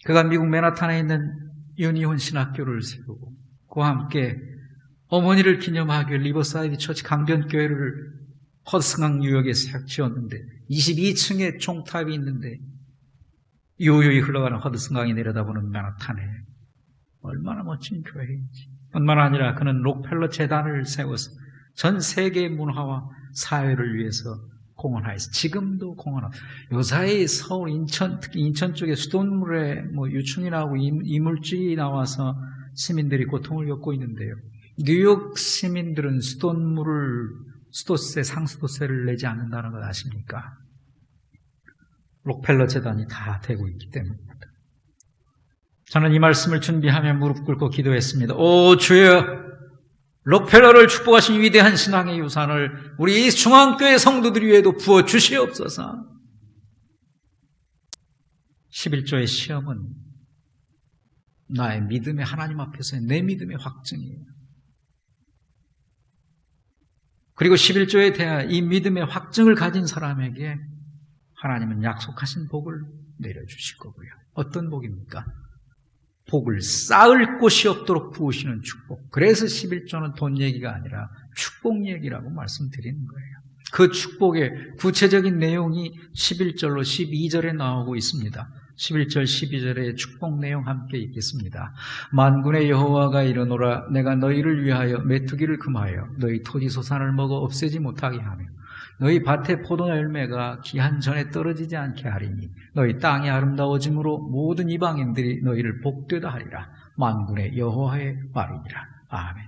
그가 미국 맨하탄에 있는 유니온 신학교를 세우고 그와 함께 어머니를 기념하기 위해 리버사이드 처치 강변교회를 허드슨강 유역에 지었는데 22층의 종탑이 있는데 유유히 흘러가는 허드슨강이 내려다보는 맨하탄에 얼마나 멋진 교회인지. 뿐만 아니라 그는 록펠러 재단을 세워서 전 세계의 문화와 사회를 위해서 공헌하였어. 지금도 공헌하고 요사이 서울, 인천, 특히 인천 쪽에 수돗물에 유충이 나오고 이물질이 나와서 시민들이 고통을 겪고 있는데요. 뉴욕 시민들은 수도세, 상수도세를 내지 않는다는 걸 아십니까? 록펠러 재단이 다 되고 있기 때문입니다. 저는 이 말씀을 준비하며 무릎 꿇고 기도했습니다. 오 주여, 록펠러를 축복하신 위대한 신앙의 유산을 우리 중앙교회 성도들 위에도 부어 주시옵소서. 11조의 시험은 나의 믿음의 하나님 앞에서의 내 믿음의 확증이에요. 그리고 11조에 대한 이 믿음의 확증을 가진 사람에게 하나님은 약속하신 복을 내려주실 거고요. 어떤 복입니까? 복을 쌓을 곳이 없도록 부으시는 축복. 그래서 11조는 돈 얘기가 아니라 축복 얘기라고 말씀드리는 거예요. 그 축복의 구체적인 내용이 11절로 12절에 나오고 있습니다. 11절 12절의 축복 내용 함께 읽겠습니다. 만군의 여호와가 이르노라, 내가 너희를 위하여 메투기를 금하여 너희 토지 소산을 먹어 없애지 못하게 하며 너희 밭의 포도 열매가 기한 전에 떨어지지 않게 하리니 너희 땅이 아름다워짐으로 모든 이방인들이 너희를 복되다 하리라. 만군의 여호와의 말이니라. 아멘.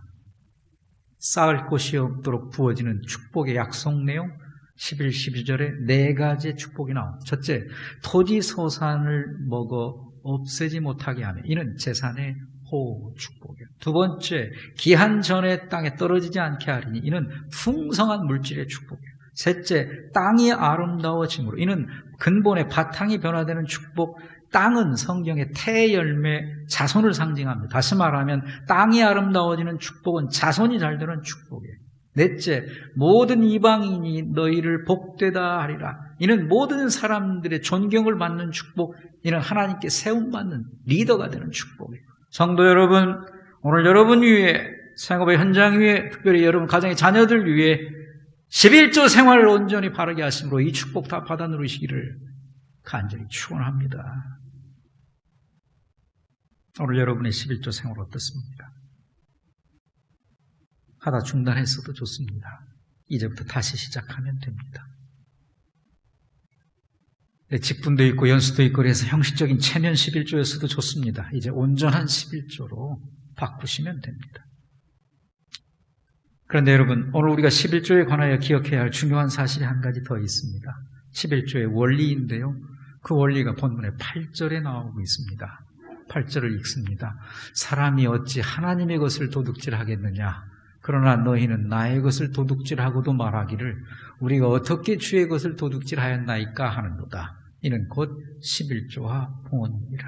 쌓을 곳이 없도록 부어지는 축복의 약속 내용 11, 12절에 네 가지의 축복이 나옵니다. 첫째, 토지 소산을 먹어 없애지 못하게 하며 이는 재산의 호우 축복이에요. 두 번째, 기한 전에 땅에 떨어지지 않게 하리니 이는 풍성한 물질의 축복이에요. 셋째, 땅이 아름다워짐으로 이는 근본의 바탕이 변화되는 축복. 땅은 성경의 태열매, 자손을 상징합니다. 다시 말하면 땅이 아름다워지는 축복은 자손이 잘 되는 축복이에요. 넷째, 모든 이방인이 너희를 복되다 하리라. 이는 모든 사람들의 존경을 받는 축복, 이는 하나님께 세움받는 리더가 되는 축복이에요. 성도 여러분, 오늘 여러분 위에, 생업의 현장 위에, 특별히 여러분 가정의 자녀들 위해 11조 생활을 온전히 바르게 하심으로 이 축복 다 받아 누리시기를 간절히 축원합니다. 오늘 여러분의 11조 생활 어떻습니까? 하다 중단했어도 좋습니다. 이제부터 다시 시작하면 됩니다. 직분도 있고 연수도 있고 그래서 형식적인 체면 11조였어도 좋습니다. 이제 온전한 11조로 바꾸시면 됩니다. 그런데 여러분, 오늘 우리가 11조에 관하여 기억해야 할 중요한 사실이 한 가지 더 있습니다. 11조의 원리인데요. 그 원리가 본문의 8절에 나오고 있습니다. 8절을 읽습니다. 사람이 어찌 하나님의 것을 도둑질하겠느냐? 그러나 너희는 나의 것을 도둑질하고도 말하기를 우리가 어떻게 주의 것을 도둑질하였나이까 하는도다. 이는 곧 11조와 봉헌이니라.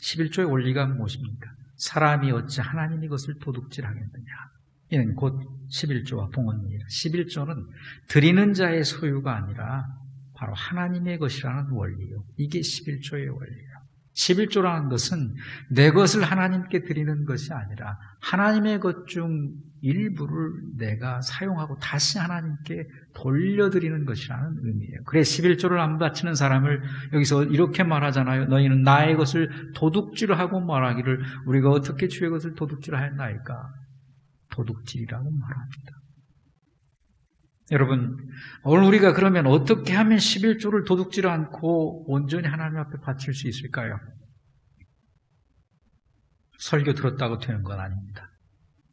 11조의 원리가 무엇입니까? 사람이 어찌 하나님의 것을 도둑질하겠느냐? 이는 곧 11조와 봉헌이니라. 11조는 드리는 자의 소유가 아니라 바로 하나님의 것이라는 원리요. 이게 11조의 원리예요. 11조라는 것은 내 것을 하나님께 드리는 것이 아니라 하나님의 것 중 일부를 내가 사용하고 다시 하나님께 돌려드리는 것이라는 의미예요. 그래 11조를 안 바치는 사람을 여기서 이렇게 말하잖아요. 너희는 나의 것을 도둑질하고 말하기를 우리가 어떻게 주의 것을 도둑질하였나이까? 도둑질이라고 말합니다. 여러분, 오늘 우리가 그러면 어떻게 하면 11조를 도둑질 않고 온전히 하나님 앞에 바칠 수 있을까요? 설교 들었다고 되는 건 아닙니다.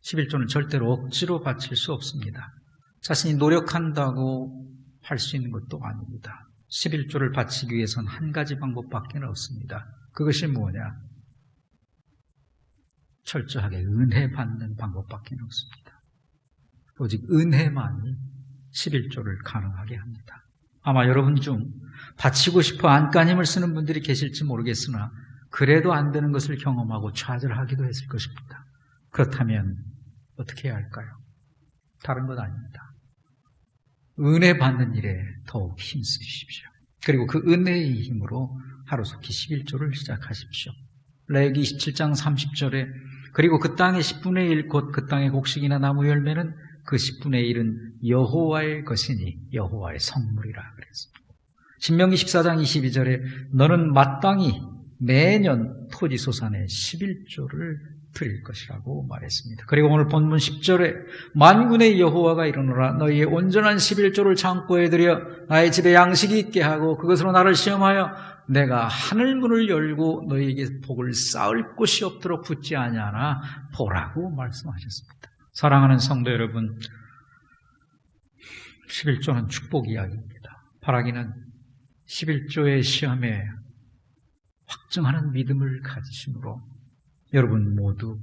11조는 절대로 억지로 바칠 수 없습니다. 자신이 노력한다고 할 수 있는 것도 아닙니다. 11조를 바치기 위해서는 한 가지 방법밖에 없습니다. 그것이 뭐냐? 철저하게 은혜 받는 방법밖에 없습니다. 오직 은혜만이 11조를 가능하게 합니다. 아마 여러분 중 바치고 싶어 안간힘을 쓰는 분들이 계실지 모르겠으나 그래도 안 되는 것을 경험하고 좌절하기도 했을 것입니다. 그렇다면 어떻게 해야 할까요? 다른 것 아닙니다. 은혜 받는 일에 더욱 힘쓰십시오. 그리고 그 은혜의 힘으로 하루속히 11조를 시작하십시오. 레위기 27장 30절에 그리고 그 땅의 10분의 1 곧 그 땅의 곡식이나 나무 열매는 그 10분의 1은 여호와의 것이니 여호와의 성물이라 그랬습니다. 신명기 14장 22절에 너는 마땅히 매년 토지 소산의 11조를 드릴 것이라고 말했습니다. 그리고 오늘 본문 10절에 만군의 여호와가 이르노라 너희의 온전한 11조를 창고에 들여 나의 집에 양식이 있게 하고 그것으로 나를 시험하여 내가 하늘문을 열고 너희에게 복을 쌓을 곳이 없도록 붙지 아니하나 보라고 말씀하셨습니다. 사랑하는 성도 여러분, 11조는 축복 이야기입니다. 바라기는 11조의 시험에 확증하는 믿음을 가지심으로 여러분 모두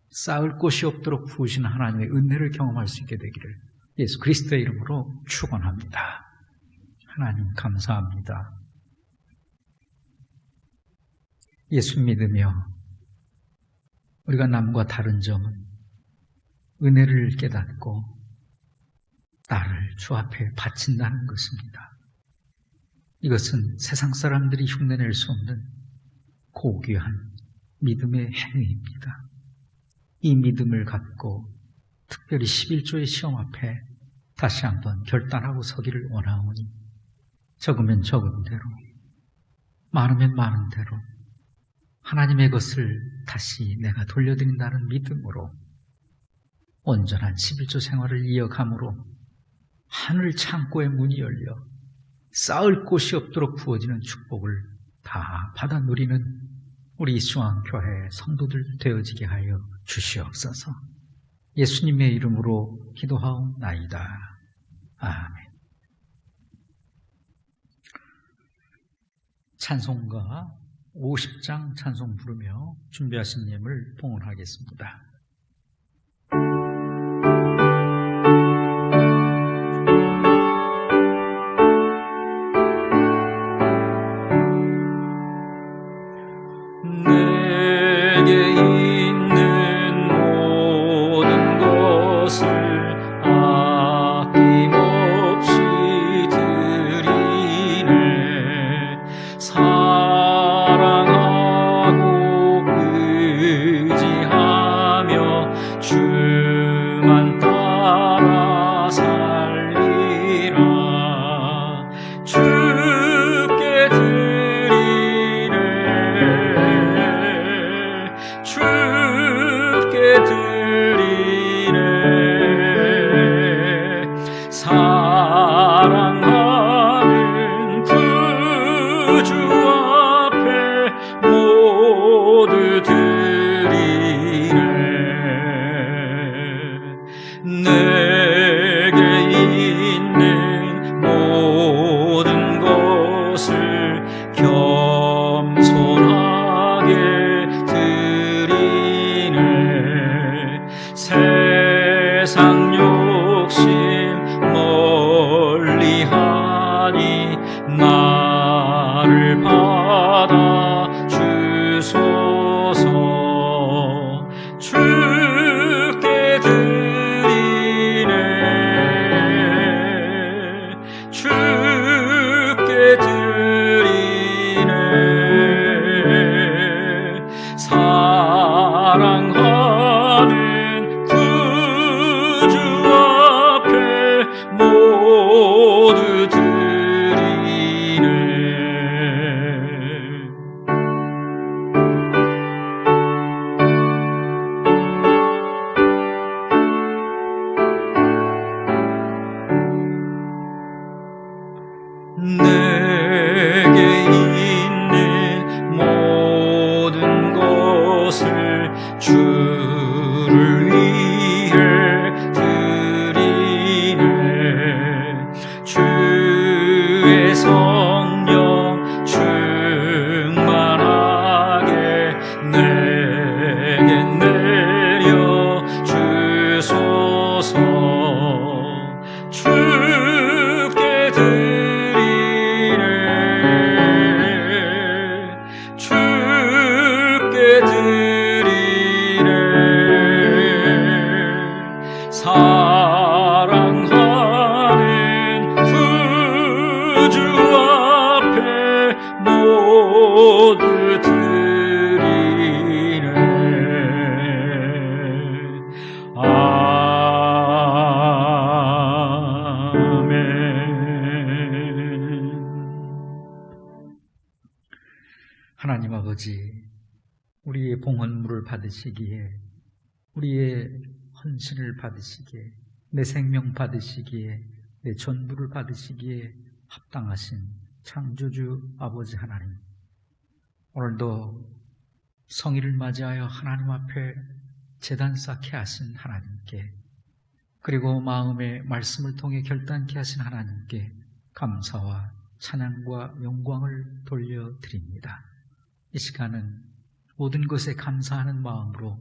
쌓을 곳이 없도록 부으시는 하나님의 은혜를 경험할 수 있게 되기를 예수 그리스도의 이름으로 축원합니다. 하나님 감사합니다. 예수 믿으며 우리가 남과 다른 점은 은혜를 깨닫고 나를 주 앞에 바친다는 것입니다. 이것은 세상 사람들이 흉내낼 수 없는 고귀한 믿음의 행위입니다. 이 믿음을 갖고 특별히 11조의 시험 앞에 다시 한번 결단하고 서기를 원하오니 적으면 적은 대로 많으면 많은 대로 하나님의 것을 다시 내가 돌려드린다는 믿음으로 온전한 11조 생활을 이어감으로 하늘 창고의 문이 열려 쌓을 곳이 없도록 부어지는 축복을 다 받아 누리는 우리 수왕교회 성도들 되어지게 하여 주시옵소서. 예수님의 이름으로 기도하옵나이다. 아멘. 찬송가 50장 찬송 부르며 준비하신 예물 봉헌하겠습니다. 주께 드리네 내게 있는 모든 것을 주를 위해 드리네. 주의 성령 충만하게 내게 내려 주소서. 주께 드리네. 주께 드리네. 사랑하는 구주 앞에 모두 드리네. 하나님 아버지, 우리의 봉헌물을 받으시기에, 우리의 헌신을 받으시기에, 내 생명 받으시기에, 내 전부를 받으시기에 합당하신 창조주 아버지 하나님, 오늘도 성일을 맞이하여 하나님 앞에 제단 쌓게 하신 하나님께, 그리고 마음의 말씀을 통해 결단케 하신 하나님께 감사와 찬양과 영광을 돌려드립니다. 이 시간은 모든 것에 감사하는 마음으로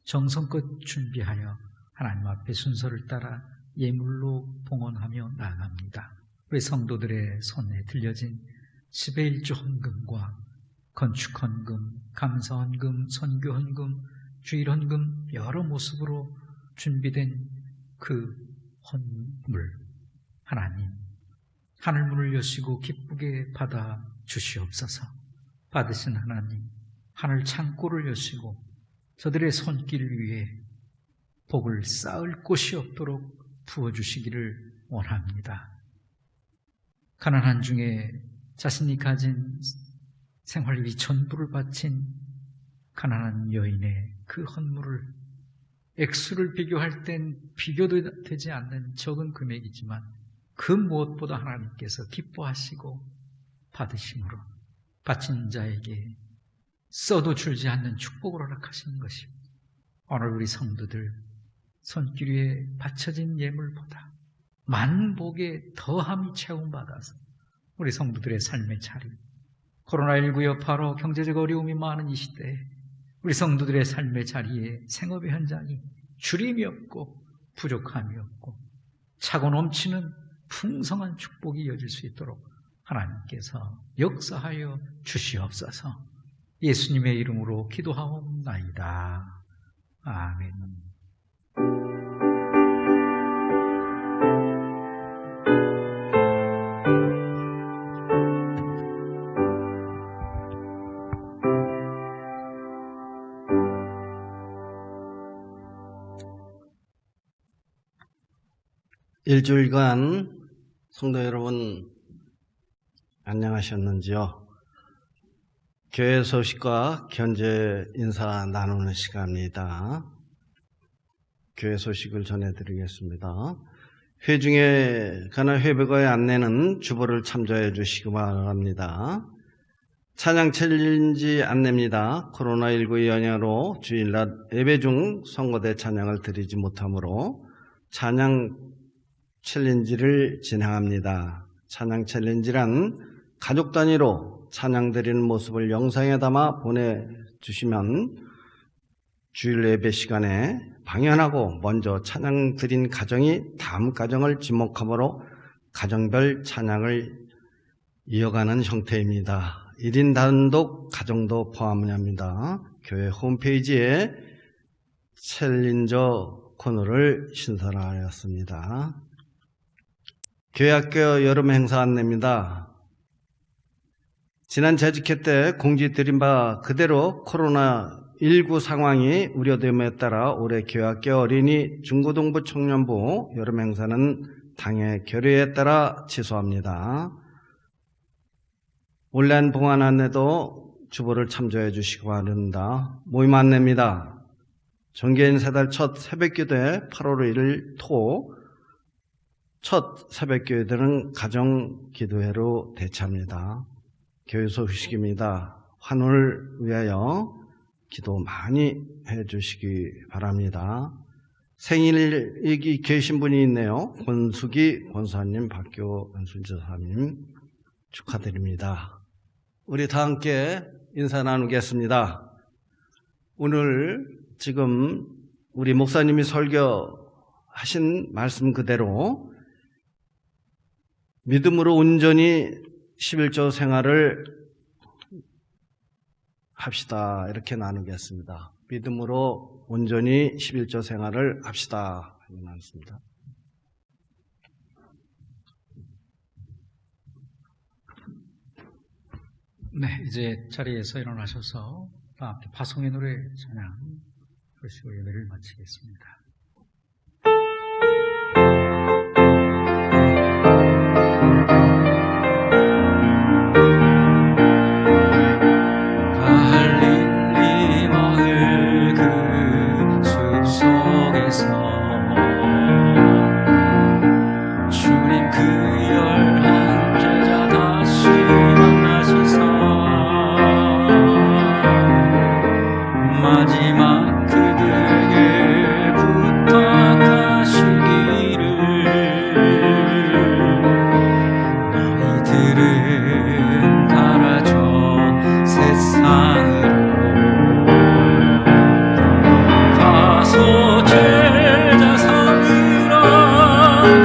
정성껏 준비하여 하나님 앞에 순서를 따라 예물로 봉헌하며 나아갑니다. 우리 성도들의 손에 들려진 10의 1조 헌금과 건축헌금, 감사헌금, 선교헌금, 주일헌금 여러 모습으로 준비된 그 헌물, 하나님 하늘문을 여시고 기쁘게 받아 주시옵소서. 받으신 하나님, 하늘 창고를 여시고 저들의 손길 위에 복을 쌓을 곳이 없도록 부어주시기를 원합니다. 가난한 중에 자신이 가진 생활비 전부를 바친 가난한 여인의 그 헌물을 액수를 비교할 땐 비교도 되지 않는 적은 금액이지만 그 무엇보다 하나님께서 기뻐하시고 받으심으로 바친 자에게 써도 줄지 않는 축복을 허락하시는 것입니다. 오늘 우리 성도들 손길 위에 바쳐진 예물보다 많은 복에 더함이 채움받아서 우리 성도들의 삶의 자리, 코로나19 여파로 경제적 어려움이 많은 이 시대에 우리 성도들의 삶의 자리에 생업의 현장이 주림이 없고 부족함이 없고 차고 넘치는 풍성한 축복이 이어질 수 있도록 하나님께서 역사하여 주시옵소서. 예수님의 이름으로 기도하옵나이다. 아멘. 일주일간 성도 여러분 안녕하셨는지요? 교회 소식과 견제 인사 나누는 시간입니다. 교회 소식을 전해드리겠습니다. 회중에 관한 회복의 안내는 주보를 참조해 주시기 바랍니다. 찬양 챌린지 안내입니다. 코로나19 연휴로 주일날 예배 중 성거대 찬양을 드리지 못하므로 찬양 챌린지를 진행합니다. 찬양 챌린지란 가족 단위로 찬양 드리는 모습을 영상에 담아 보내주시면 주일 예배 시간에 방연하고 먼저 찬양 드린 가정이 다음 가정을 지목함으로 가정별 찬양을 이어가는 형태입니다. 1인 단독 가정도 포함합니다. 교회 홈페이지에 챌린저 코너를 신설하였습니다. 교회학교 여름 행사 안내입니다. 지난 재직회 때 공지 드린 바 그대로 코로나19 상황이 우려됨에 따라 올해 교회학교 어린이 중고등부 청년부 여름 행사는 당의 결의에 따라 취소합니다. 온라인 봉안 안내도 주보를 참조해 주시기 바랍니다. 모임 안내입니다. 정기인 세달 첫 새벽기도회 8월 1일 토 첫 새벽교회들은 가정기도회로 대체합니다. 교회 소식입니다. 환호를 위하여 기도 많이 해주시기 바랍니다. 생일이 계신 분이 있네요. 권숙이 권사님, 박교 연순지사님 축하드립니다. 우리 다 함께 인사 나누겠습니다. 오늘 지금 우리 목사님이 설교하신 말씀 그대로 믿음으로 온전히 11조 생활을 합시다. 이렇게 나누겠습니다. 믿음으로 온전히 11조 생활을 합시다. 나눴습니다. 네, 이제 자리에서 일어나셔서 다 함께 파송의 노래 찬양 그러시고 예배를 마치겠습니다. 갈릴리 마을 그 숲속에서 주님 그 열한 제자 다시 만나시사 마지막 그들에게 부탁하시기를 너희들은 가라져 세상으로 가서 제자 삼으라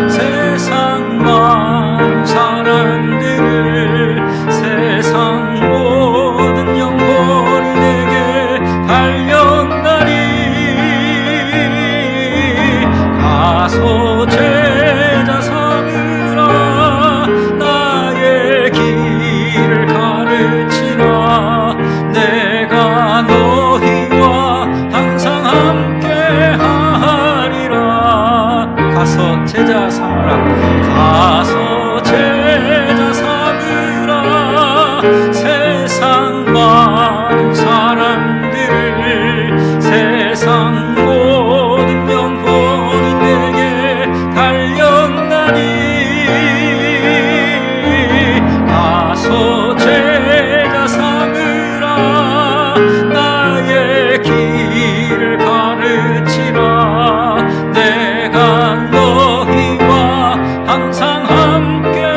세상 많은 사람들을 세상 모든 영혼이 내게 달려나리 가서 제자 삼으라 나의 길을 가르치라 내가 너희와 항상 함께하리라 가서 제자 삼으라 가서 제자 삼으라 세상 많은 사람들을 세상 모든 영혼이 내게 달려나니 가서 제자 삼으라 나의 길을 가르치라 내가 너희와 항상 함께하리라.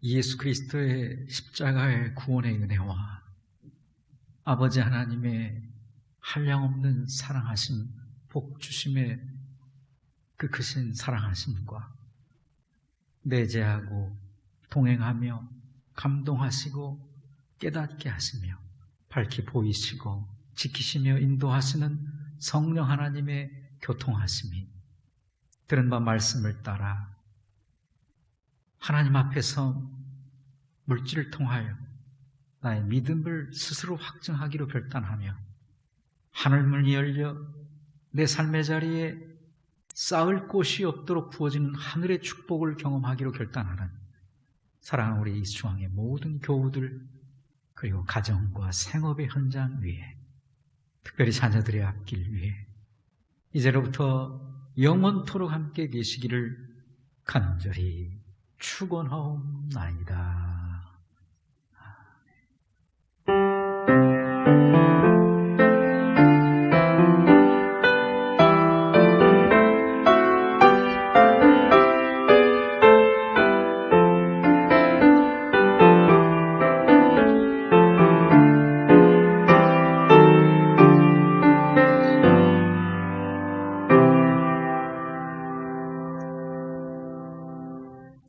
예수 그리스도의 십자가의 구원의 은혜와 아버지 하나님의 한량없는 사랑하심, 복주심의 그 크신 사랑하심과 내재하고 동행하며 감동하시고 깨닫게 하시며 밝히 보이시고 지키시며 인도하시는 성령 하나님의 교통하심이 들은 바 말씀을 따라 하나님 앞에서 물질을 통하여 나의 믿음을 스스로 확증하기로 결단하며 하늘문이 열려 내 삶의 자리에 쌓을 곳이 없도록 부어지는 하늘의 축복을 경험하기로 결단하는 사랑하는 우리 이수왕의 모든 교우들 그리고 가정과 생업의 현장 위에 특별히 자녀들의 앞길 위에 이제로부터 영원토록 함께 계시기를 간절히 축원하옵나이다.